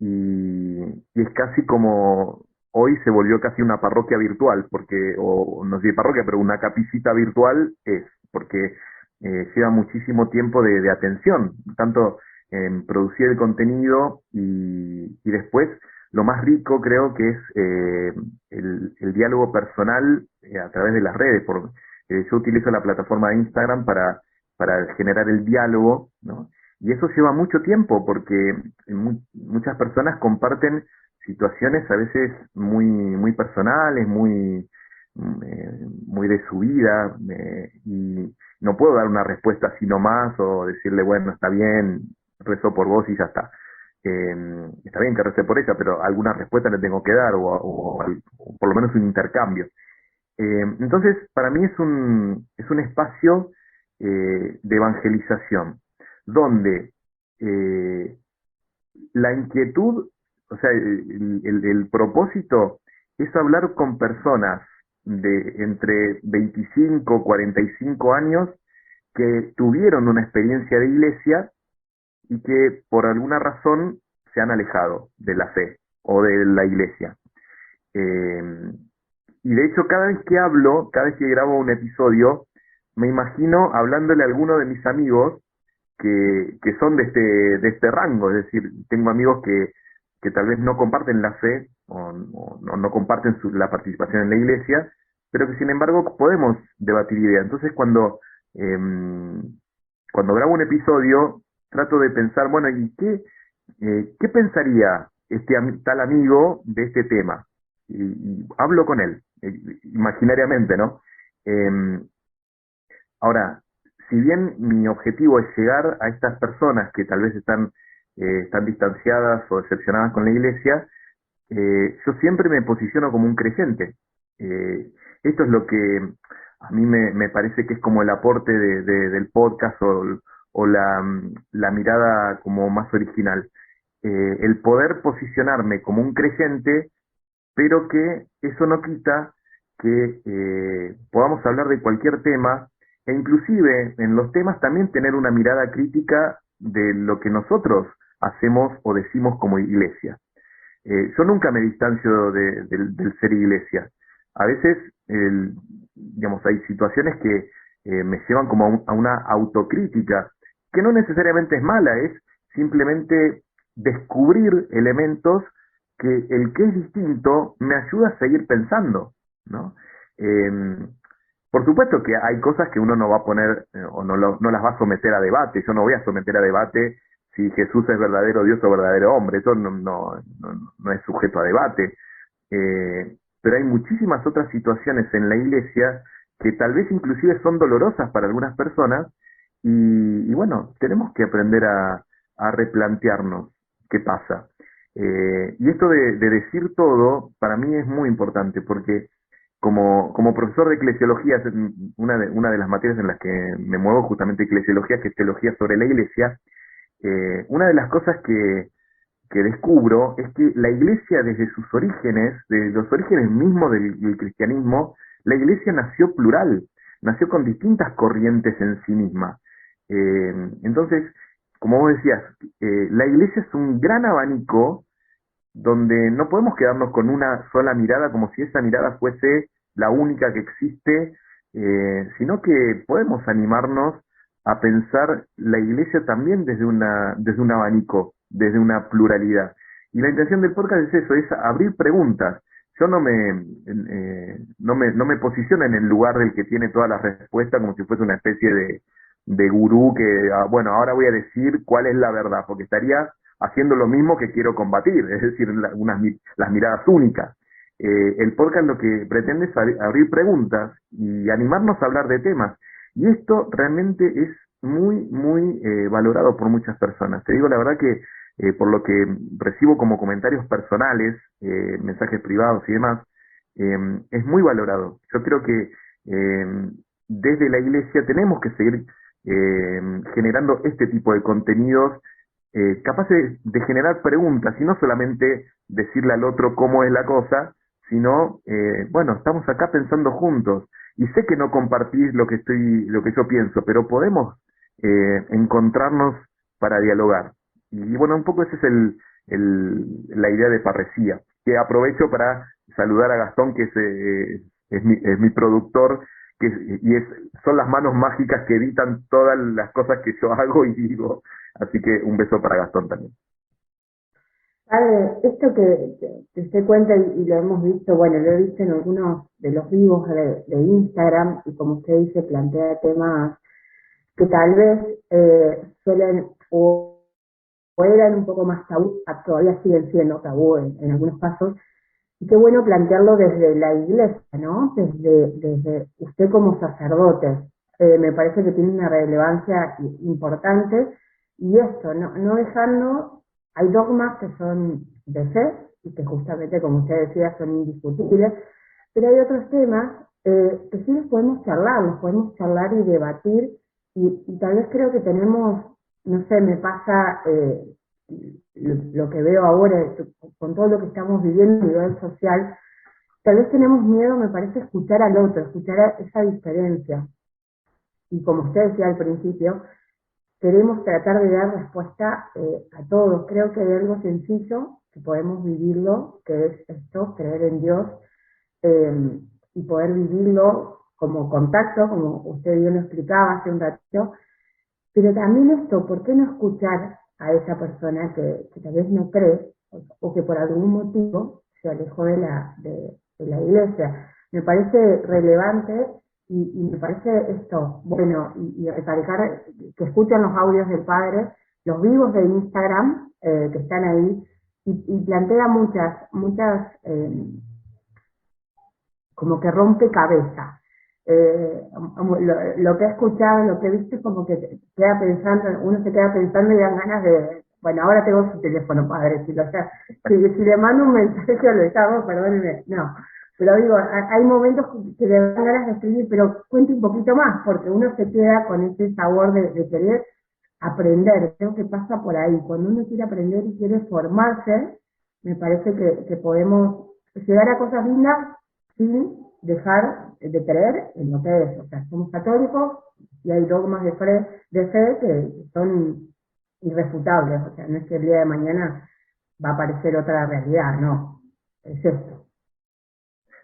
y es casi como hoy se volvió casi una parroquia virtual, o no sé si parroquia, pero una capillita virtual porque lleva muchísimo tiempo de atención, tanto en producir el contenido y después lo más rico creo que es el diálogo personal a través de las redes. Yo utilizo la plataforma de Instagram para generar el diálogo, ¿no? Y eso lleva mucho tiempo porque muchas personas comparten situaciones a veces muy personales, muy de su vida, y no puedo dar una respuesta así nomás o decirle, bueno, está bien, rezo por vos y ya está. Está bien que recé por ella, pero alguna respuesta le tengo que dar, o por lo menos un intercambio. Entonces, para mí es un espacio de evangelización, donde la inquietud, o sea, el propósito es hablar con personas de entre 25 y 45 años que tuvieron una experiencia de iglesia y que por alguna razón se han alejado de la fe o de la iglesia. Eh, y de hecho, cada vez que hablo, cada vez que grabo un episodio, me imagino hablándole a alguno de mis amigos que son de este rango, es decir, tengo amigos que tal vez no comparten la fe o no comparten la participación en la iglesia, pero que sin embargo podemos debatir ideas. Entonces, cuando grabo un episodio, trato de pensar, bueno, ¿y qué pensaría tal amigo de este tema? Y hablo con él, imaginariamente, ¿no? Ahora, si bien mi objetivo es llegar a estas personas que tal vez están distanciadas o decepcionadas con la iglesia, yo siempre me posiciono como un creyente. Esto es lo que a mí me parece que es como el aporte del podcast o la mirada como más original. El poder posicionarme como un creyente, pero que eso no quita que podamos hablar de cualquier tema e inclusive en los temas también tener una mirada crítica de lo que nosotros hacemos o decimos como iglesia. Yo nunca me distancio del ser iglesia. A veces, digamos, hay situaciones que me llevan como a una autocrítica, que no necesariamente es mala, es simplemente descubrir elementos que el que es distinto me ayuda a seguir pensando, ¿no? Por supuesto que hay cosas que uno no va a poner o no las va a someter a debate. Yo no voy a someter a debate si Jesús es verdadero Dios o verdadero hombre. Eso no es sujeto a debate. Pero hay muchísimas otras situaciones en la iglesia que tal vez inclusive son dolorosas para algunas personas y bueno, tenemos que aprender a replantearnos qué pasa. Y esto de decir todo, para mí es muy importante porque como profesor de eclesiología, es una de las materias en las que me muevo justamente eclesiología, que es teología sobre la iglesia, una de las cosas que descubro es que la iglesia desde sus orígenes, desde los orígenes mismos del cristianismo, la iglesia nació plural, nació con distintas corrientes en sí misma. Entonces, como vos decías, la iglesia es un gran abanico donde no podemos quedarnos con una sola mirada como si esa mirada fuese la única que existe, sino que podemos animarnos a pensar la iglesia también desde un abanico, desde una pluralidad. Y la intención del podcast es eso, es abrir preguntas. Yo no me posiciono en el lugar del que tiene todas las respuestas como si fuese una especie de gurú que, bueno, ahora voy a decir cuál es la verdad, porque estaría haciendo lo mismo que quiero combatir, es decir, las miradas únicas. El podcast lo que pretende es abrir preguntas y animarnos a hablar de temas. Y esto realmente es muy, muy valorado por muchas personas. Te digo la verdad que por lo que recibo como comentarios personales, mensajes privados y demás, es muy valorado. Yo creo que desde la iglesia tenemos que seguir generando este tipo de contenidos capaces de generar preguntas y no solamente decirle al otro cómo es la cosa, sino, bueno, estamos acá pensando juntos y sé que no compartís lo que yo pienso, pero podemos encontrarnos para dialogar. Y bueno, un poco esa es la idea de Parresía, que aprovecho para saludar a Gastón, que es mi productor, son las manos mágicas que editan todas las cosas que yo hago y digo. Así que un beso para Gastón también. Padre, esto que usted cuenta y lo hemos visto, bueno, lo he visto en algunos de los vivos de Instagram y como usted dice, plantea temas que tal vez suelen o eran un poco más tabú, todavía siguen siendo tabú en algunos casos, y qué bueno plantearlo desde la iglesia, ¿no? Desde usted como sacerdote. Me parece que tiene una relevancia importante y esto, no dejando hay dogmas que son de fe y que justamente, como usted decía, son indiscutibles, pero hay otros temas que sí los podemos charlar y debatir, y tal vez creo que tenemos, no sé, me pasa lo que veo ahora con todo lo que estamos viviendo a nivel social, tal vez tenemos miedo, me parece, escuchar al otro, escuchar esa diferencia. Y como usted decía al principio, queremos tratar de dar respuesta a todos. Creo que hay algo sencillo que podemos vivirlo, que es esto, creer en Dios, y poder vivirlo como contacto, como usted bien lo explicaba hace un ratito, pero también esto, ¿por qué no escuchar a esa persona que tal vez no cree o que por algún motivo se alejó de la iglesia? Me parece relevante y me parece esto, bueno, y recalcar que escuchan los audios del padre, los vivos de Instagram que están ahí, y plantea muchas como que rompe cabeza. Lo que he escuchado, lo que he visto es como que queda pensando, uno se queda pensando y dan ganas de, bueno, ahora tengo su teléfono, padre, si le mando un mensaje o lo llamo, perdóneme, no. Pero digo, hay momentos que le dan ganas de escribir, pero cuente un poquito más, porque uno se queda con ese sabor de querer aprender. Creo que pasa por ahí. Cuando uno quiere aprender y quiere formarse, me parece que podemos llegar a cosas lindas sin dejar de creer en lo que es. O sea, somos católicos y hay dogmas de fe que son irrefutables. O sea, no es que el día de mañana va a aparecer otra realidad, no. Es esto.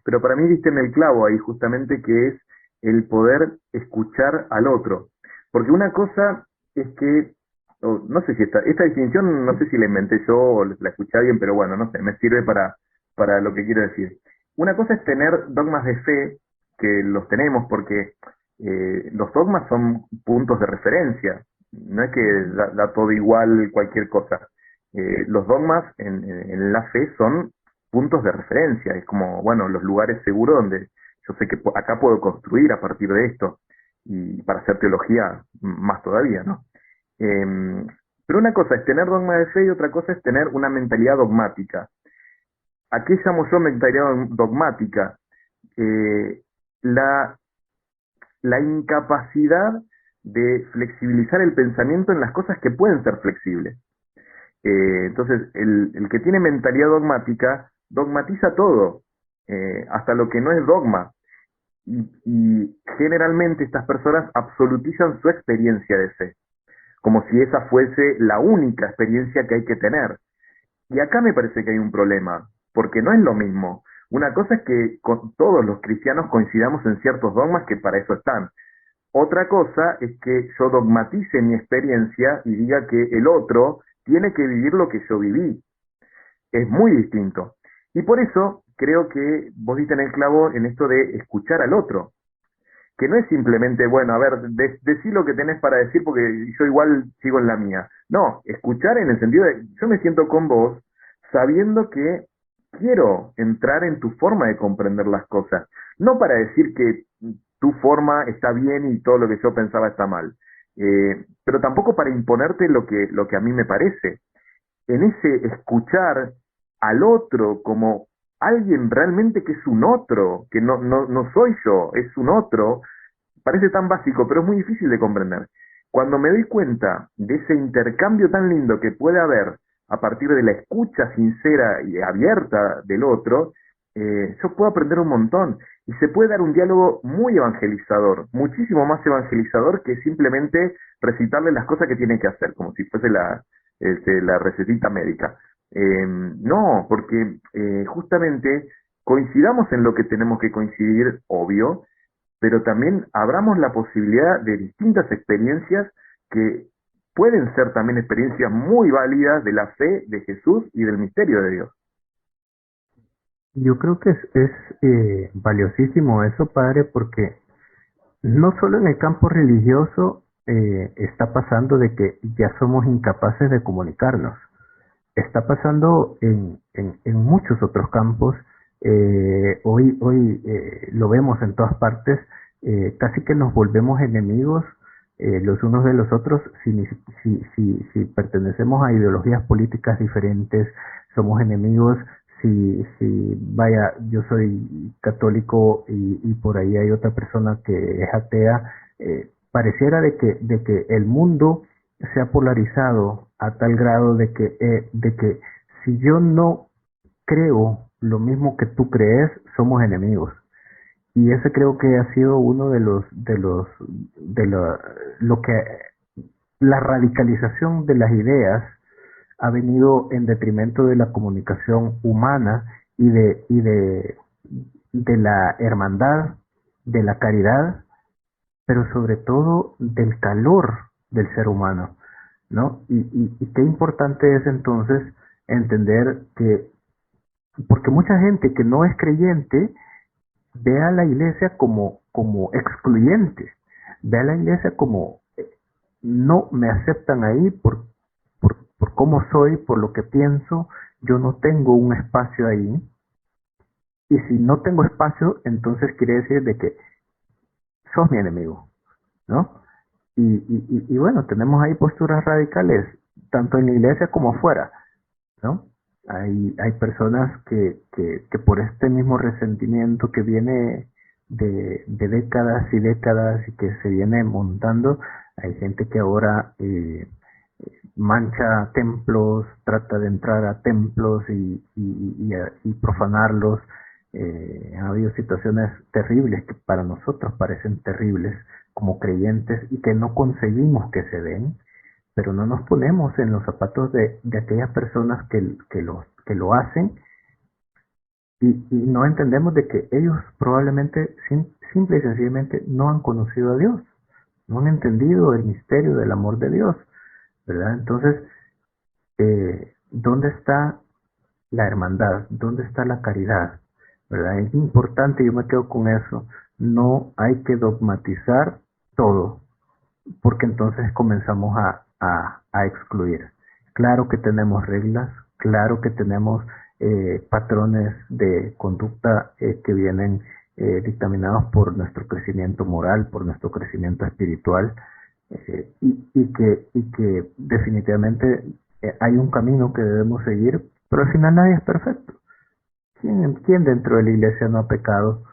Pero para mí diste en el clavo ahí justamente, que es el poder escuchar al otro. Porque una cosa es que, no sé si esta distinción, no sé si la inventé yo o la escuché bien, pero bueno, no sé, me sirve para lo que quiero decir. Una cosa es tener dogmas de fe, que los tenemos porque los dogmas son puntos de referencia, no es que da todo igual cualquier cosa. Los dogmas en la fe son puntos de referencia, es como, bueno, los lugares seguros donde yo sé que acá puedo construir a partir de esto, y para hacer teología más todavía, ¿no? Pero una cosa es tener dogma de fe y otra cosa es tener una mentalidad dogmática. ¿A qué llamo yo mentalidad dogmática? La incapacidad de flexibilizar el pensamiento en las cosas que pueden ser flexibles. Entonces, el que tiene mentalidad dogmática dogmatiza todo, hasta lo que no es dogma. Y generalmente estas personas absolutizan su experiencia de fe, como si esa fuese la única experiencia que hay que tener. Y acá me parece que hay un problema, porque no es lo mismo. Una cosa es que todos los cristianos coincidamos en ciertos dogmas que para eso están. Otra cosa es que yo dogmatice mi experiencia y diga que el otro tiene que vivir lo que yo viví. Es muy distinto. Y por eso creo que vos diste en el clavo en esto de escuchar al otro. Que no es simplemente, bueno, a ver, decí lo que tenés para decir porque yo igual sigo en la mía. No, escuchar en el sentido de, yo me siento con vos sabiendo que quiero entrar en tu forma de comprender las cosas. No para decir que tu forma está bien y todo lo que yo pensaba está mal. Pero tampoco para imponerte lo que a mí me parece. En ese escuchar al otro como alguien realmente que es un otro, que no soy yo, es un otro, parece tan básico, pero es muy difícil de comprender. Cuando me doy cuenta de ese intercambio tan lindo que puede haber a partir de la escucha sincera y abierta del otro, yo puedo aprender un montón y se puede dar un diálogo muy evangelizador, muchísimo más evangelizador que simplemente recitarle las cosas que tiene que hacer, como si fuese la recetita médica. No, porque justamente coincidamos en lo que tenemos que coincidir, obvio, pero también abramos la posibilidad de distintas experiencias que pueden ser también experiencias muy válidas de la fe de Jesús y del misterio de Dios. Yo creo que es valiosísimo eso, padre, porque no solo en el campo religioso está pasando de que ya somos incapaces de comunicarnos. Está pasando en muchos otros campos. Hoy lo vemos en todas partes. Casi que nos volvemos enemigos los unos de los otros si pertenecemos a ideologías políticas diferentes, somos enemigos. Si vaya, yo soy católico y por ahí hay otra persona que es atea, pareciera de que el mundo se ha polarizado a tal grado de que si yo no creo lo mismo que tú crees, somos enemigos. Y ese creo que ha sido uno lo que la radicalización de las ideas ha venido en detrimento de la comunicación humana de la hermandad, de la caridad, pero sobre todo del calor del ser humano, ¿no? Y qué importante es entonces entender que, porque mucha gente que no es creyente ve a la iglesia como excluyente, ve a la iglesia como no me aceptan ahí por cómo soy, por lo que pienso, yo no tengo un espacio ahí, y si no tengo espacio, entonces quiere decir de que sos mi enemigo, ¿no? Y bueno, tenemos ahí posturas radicales, tanto en la iglesia como afuera, ¿no? Hay personas que por este mismo resentimiento que viene de décadas y décadas y que se viene montando, hay gente que ahora mancha templos, trata de entrar a templos y profanarlos. Ha habido situaciones terribles que para nosotros parecen terribles como creyentes y que no conseguimos que se den, pero no nos ponemos en los zapatos de aquellas personas que lo hacen y no entendemos de que ellos probablemente simple y sencillamente no han conocido a Dios, no han entendido el misterio del amor de Dios, ¿verdad? Entonces, ¿dónde está la hermandad? ¿Dónde está la caridad? ¿Verdad? Es importante, yo me quedo con eso, no hay que dogmatizar todo, porque entonces comenzamos a excluir. Claro que tenemos reglas, claro que tenemos patrones de conducta que vienen dictaminados por nuestro crecimiento moral, por nuestro crecimiento espiritual, y que definitivamente hay un camino que debemos seguir, pero al final nadie es perfecto. ¿Quién dentro de la iglesia no ha pecado?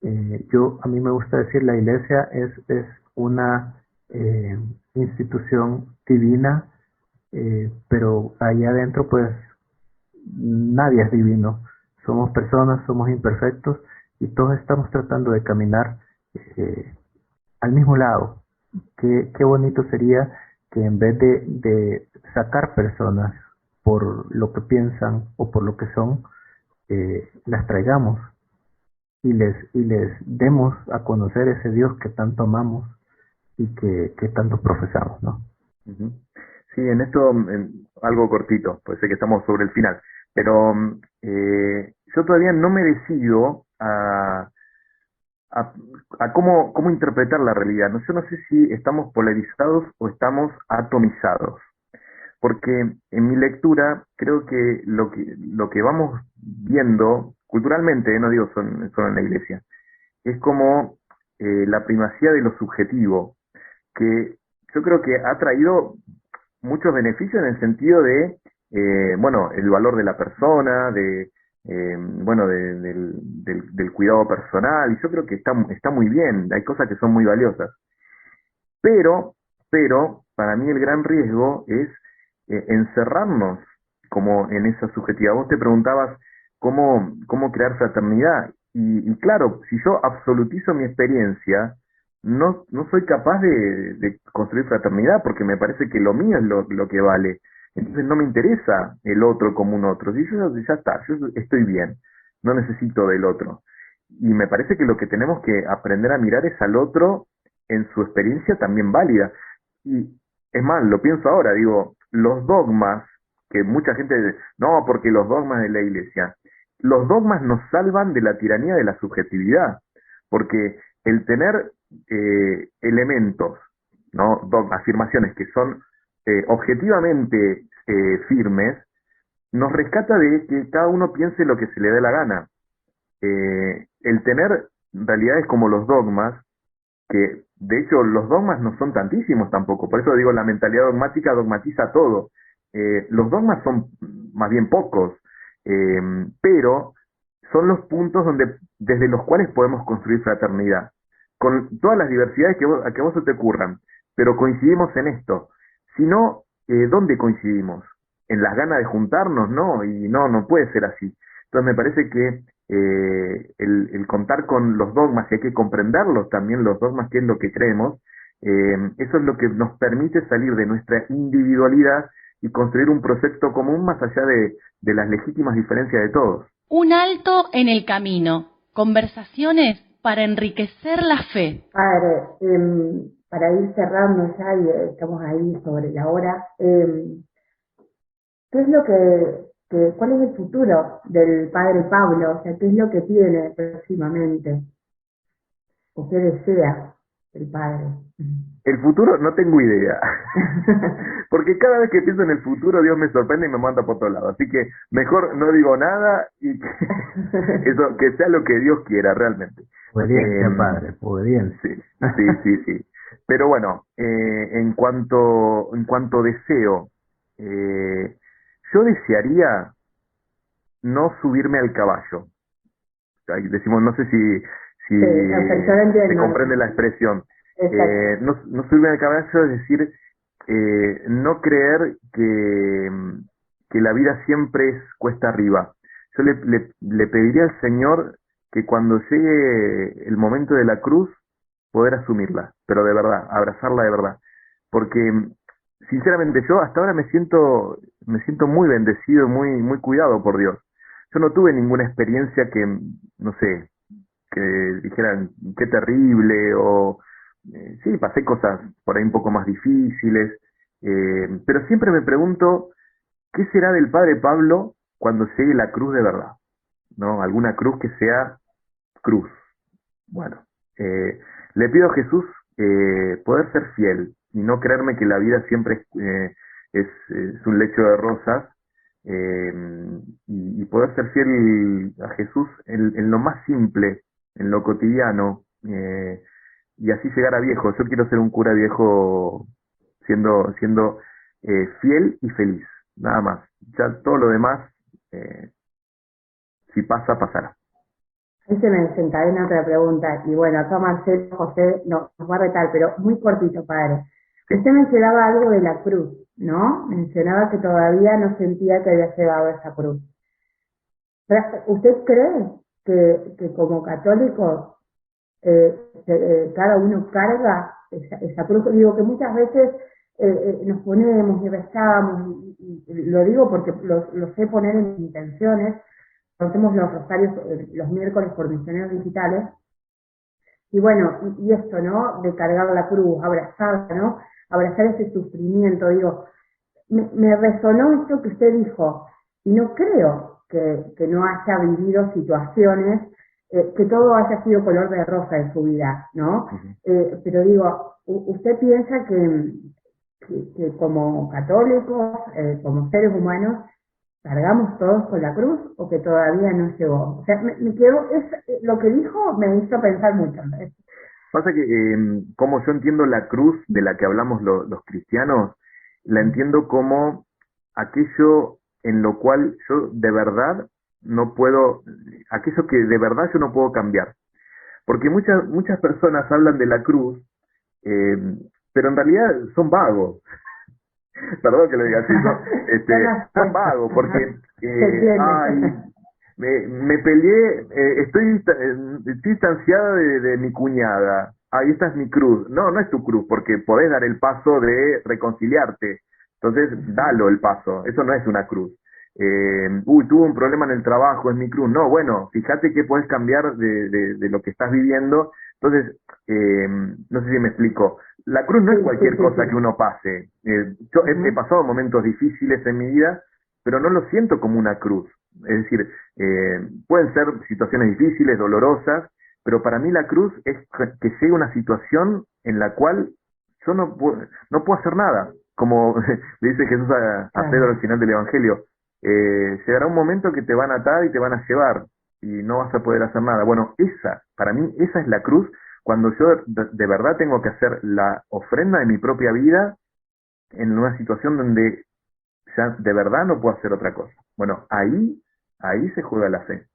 A mí me gusta decir, la iglesia es una institución divina, pero allá adentro pues nadie es divino. Somos personas, somos imperfectos y todos estamos tratando de caminar al mismo lado. Qué bonito sería que en vez de sacar personas por lo que piensan o por lo que son, las traigamos y les demos a conocer ese Dios que tanto amamos y que tanto profesamos, ¿no? Uh-huh. Sí, en esto algo cortito, pues sé que estamos sobre el final, pero yo todavía no me decido a cómo interpretar la realidad. Yo no sé si estamos polarizados o estamos atomizados, porque en mi lectura creo que lo que vamos viendo culturalmente, no digo solo en la iglesia, es como la primacía de lo subjetivo, que yo creo que ha traído muchos beneficios en el sentido de, bueno, el valor de la persona, bueno, del cuidado personal, y yo creo que está muy bien, hay cosas que son muy valiosas. Pero, para mí el gran riesgo es encerrarnos como en esa subjetividad. Vos te preguntabas cómo crear fraternidad, y claro, si yo absolutizo mi experiencia, no soy capaz de construir fraternidad, porque me parece que lo mío es lo que vale. Entonces no me interesa el otro como un otro. Si yo ya está, yo estoy bien, no necesito del otro. Y me parece que lo que tenemos que aprender a mirar es al otro en su experiencia también válida. Y es más, lo pienso ahora, digo, los dogmas, que mucha gente dice, no, porque los dogmas de la iglesia, los dogmas nos salvan de la tiranía de la subjetividad, porque el tener elementos, ¿no? Afirmaciones que son objetivamente firmes, nos rescata de que cada uno piense lo que se le dé la gana. El tener realidades como los dogmas que de hecho los dogmas no son tantísimos tampoco, por eso digo, la mentalidad dogmática dogmatiza todo. Los dogmas son más bien pocos, pero son los puntos desde los cuales podemos construir fraternidad, con todas las diversidades a que a vos se te ocurran, pero coincidimos en esto. Si no, ¿dónde coincidimos? ¿En las ganas de juntarnos? No, y no puede ser así. Entonces me parece que el contar con los dogmas, y hay que comprenderlos también, los dogmas, qué es lo que creemos, eso es lo que nos permite salir de nuestra individualidad y construir un proyecto común más allá de las legítimas diferencias de todos. Un alto en el camino. Conversaciones para enriquecer la fe. Padre, para ir cerrando ya, y estamos ahí sobre la hora, ¿qué es lo cuál es el futuro del Padre Pablo? O sea, ¿qué es lo que tiene próximamente? ¿O qué desea el Padre? El futuro no tengo idea, porque cada vez que pienso en el futuro Dios me sorprende y me manda por otro lado, así que mejor no digo nada y que sea lo que Dios quiera realmente. Obediencia, Padre, obediencia. Sí. Pero bueno, en cuanto deseo, yo desearía no subirme al caballo. Ahí decimos, no sé si se comprende la expresión. No subirme al caballo es decir, no creer que la vida siempre es cuesta arriba. Yo le pediría al Señor que cuando llegue el momento de la cruz, poder asumirla, pero de verdad, abrazarla de verdad. Porque, sinceramente, yo hasta ahora me siento muy bendecido, muy cuidado por Dios. Yo no tuve ninguna experiencia que, no sé, que dijeran qué terrible, o sí, pasé cosas por ahí un poco más difíciles, pero siempre me pregunto, ¿qué será del Padre Pablo cuando llegue la cruz de verdad? ¿No? Alguna cruz que sea cruz. Bueno, le pido a Jesús poder ser fiel y no creerme que la vida siempre es un lecho de rosas, y poder ser fiel a Jesús en lo más simple, en lo cotidiano, y así llegar a viejo. Yo quiero ser un cura viejo siendo fiel y feliz, nada más. Ya todo lo demás, si pasa, pasará. Ahí se me desencadena otra pregunta, y bueno, acá Marcelo José nos va a retar, pero muy cortito, Padre. Usted mencionaba algo de la cruz, ¿no? Mencionaba que todavía no sentía que había llevado esa cruz. ¿Usted cree que como católicos cada uno carga esa cruz? Digo que muchas veces nos ponemos y rezamos, y lo digo porque lo sé poner en intenciones. Hacemos los rosarios los miércoles por Misioneros Digitales, y bueno, y esto, ¿no? De cargar la cruz, abrazarla, ¿no? Abrazar ese sufrimiento. Digo, me resonó esto que usted dijo, y no creo que no haya vivido situaciones, que todo haya sido color de rosa en su vida, ¿no? Pero digo, ¿usted piensa que como católicos, como seres humanos, cargamos todos con la cruz, o que todavía no llegó? O sea, me quedó, lo que dijo me hizo pensar mucho. Pasa que, como yo entiendo la cruz de la que hablamos los cristianos, la entiendo como aquello en lo cual yo de verdad no puedo, aquello que de verdad yo no puedo cambiar. Porque muchas personas hablan de la cruz, pero en realidad son vagos. Perdón que lo diga así, ¿no? Son vagos, porque me peleé, estoy distanciada de mi cuñada. Ahí esta es mi cruz. No es tu cruz, porque podés dar el paso de reconciliarte. Entonces, dalo el paso. Eso no es una cruz. Tuvo un problema en el trabajo, es mi cruz. No, bueno, fíjate que podés cambiar de lo que estás viviendo. Entonces, no sé si me explico. La cruz no es cualquier cosa que uno pase. Yo he pasado momentos difíciles en mi vida, pero no lo siento como una cruz. Es decir, pueden ser situaciones difíciles, dolorosas, pero para mí la cruz es que llegue una situación en la cual yo no puedo hacer nada. Como le dice Jesús a Pedro al final del Evangelio, llegará un momento que te van a atar y te van a llevar, y no vas a poder hacer nada. Bueno, para mí esa es la cruz, cuando yo de verdad tengo que hacer la ofrenda de mi propia vida en una situación donde ya de verdad no puedo hacer otra cosa. Bueno, ahí se juega la fe.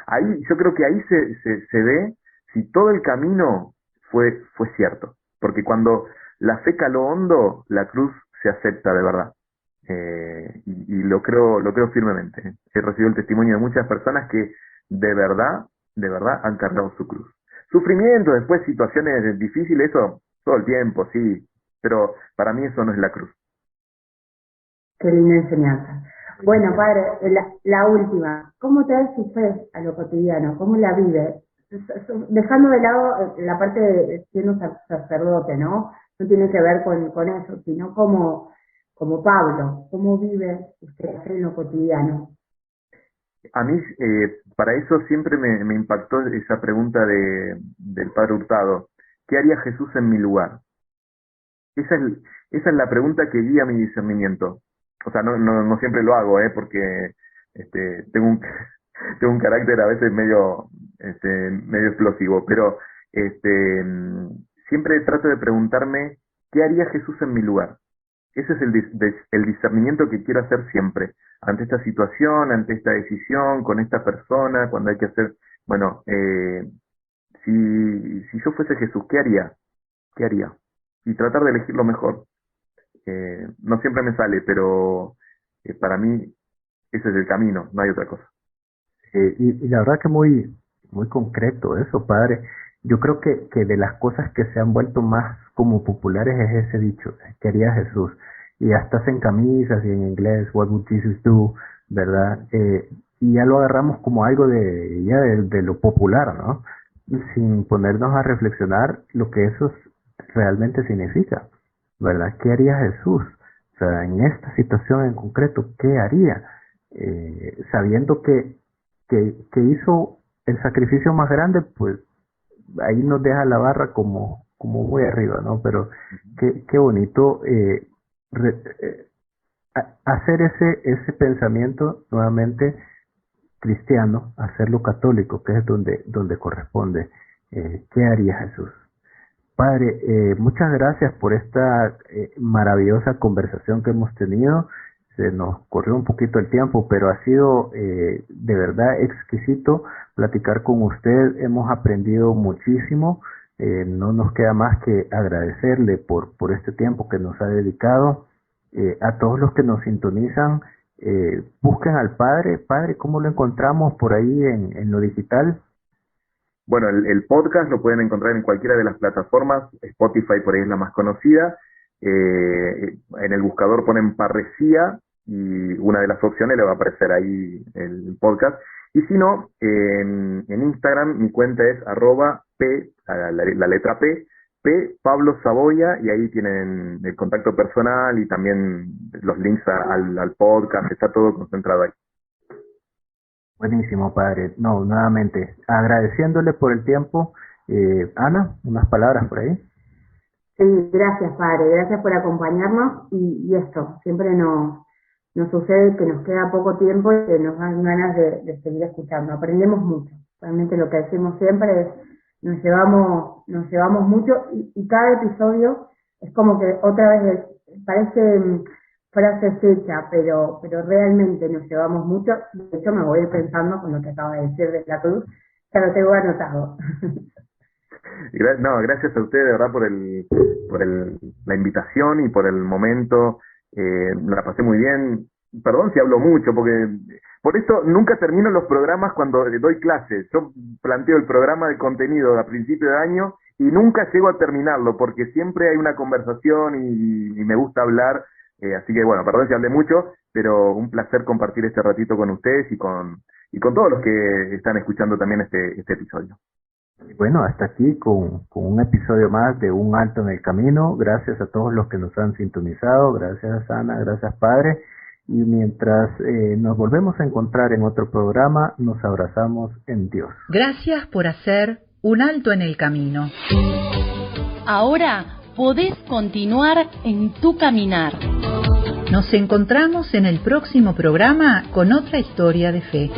Ahí yo creo que ahí se ve si todo el camino fue cierto. Porque cuando la fe caló hondo, la cruz se acepta de verdad. Y lo creo firmemente. He recibido el testimonio de muchas personas que de verdad han cargado su cruz. Sufrimiento, después situaciones difíciles, eso todo el tiempo, sí, pero para mí eso no es la cruz. Qué linda enseñanza. Bueno, padre, la última, ¿cómo trae su fe a lo cotidiano? ¿Cómo la vive? Dejando de lado la parte de siendo sacerdote, ¿no? No tiene que ver con eso, sino como Pablo, ¿cómo vive usted la fe en lo cotidiano? A mí, para eso siempre me impactó esa pregunta del padre Hurtado. ¿Qué haría Jesús en mi lugar? Esa es la pregunta que guía mi discernimiento. O sea, no siempre lo hago, porque tengo un carácter a veces medio explosivo, pero siempre trato de preguntarme ¿qué haría Jesús en mi lugar? Ese es el discernimiento que quiero hacer siempre, ante esta situación, ante esta decisión, con esta persona, cuando hay que hacer, bueno, si yo fuese Jesús, ¿qué haría? ¿Qué haría? Y tratar de elegir lo mejor. No siempre me sale, pero para mí ese es el camino, no hay otra cosa. Y la verdad que muy, muy concreto eso, padre. Yo creo que de las cosas que se han vuelto más como populares es ese dicho, ¿qué haría Jesús? Y hasta hacen camisas y en inglés, what would Jesus do, ¿verdad? Y ya lo agarramos como algo de lo popular, ¿no? Sin ponernos a reflexionar lo que eso realmente significa, ¿verdad? ¿Qué haría Jesús? O sea, en esta situación en concreto, ¿qué haría? Sabiendo que hizo el sacrificio más grande, pues ahí nos deja la barra como muy arriba, ¿no? Pero qué bonito hacer ese pensamiento nuevamente cristiano, hacerlo católico, que es donde corresponde. ¿Qué haría Jesús? Padre, muchas gracias por esta maravillosa conversación que hemos tenido. Se nos corrió un poquito el tiempo, pero ha sido de verdad exquisito platicar con usted. Hemos aprendido muchísimo. No nos queda más que agradecerle por este tiempo que nos ha dedicado. A todos los que nos sintonizan, busquen al Padre. Padre, ¿cómo lo encontramos por ahí en lo digital? Bueno, el podcast lo pueden encontrar en cualquiera de las plataformas. Spotify por ahí es la más conocida. En el buscador ponen Parresía y una de las opciones le va a aparecer ahí el podcast. Y si no, en Instagram mi cuenta es @P, la letra P Pablo Saboya, y ahí tienen el contacto personal y también los links al podcast. Está todo concentrado ahí. Buenísimo, padre. No, nuevamente, agradeciéndole por el tiempo. Ana, unas palabras por ahí. Sí, gracias, padre. Gracias por acompañarnos. Y esto, siempre nos sucede que nos queda poco tiempo y que nos dan ganas de seguir escuchando. Aprendemos mucho. Realmente lo que decimos siempre es nos llevamos mucho y cada episodio es como que otra vez parece frase hecha, pero realmente nos llevamos mucho. De hecho, me voy pensando con lo que acaba de decir de la cruz, ya lo tengo anotado. No, gracias a usted de verdad por la invitación y por el momento. La pasé muy bien. Perdón si hablo mucho, porque por eso nunca termino los programas cuando doy clases. Yo planteo el programa de contenido a principio de año y nunca llego a terminarlo, porque siempre hay una conversación y me gusta hablar. Así que bueno, perdón si hablé mucho, pero un placer compartir este ratito con ustedes y con todos los que están escuchando también este episodio. Bueno, hasta aquí con un episodio más de Un Alto en el Camino. Gracias a todos los que nos han sintonizado. Gracias, Ana. Gracias, Padre. Y mientras nos volvemos a encontrar en otro programa, nos abrazamos en Dios. Gracias por hacer Un Alto en el Camino. Ahora podés continuar en tu caminar. Nos encontramos en el próximo programa con otra historia de fe.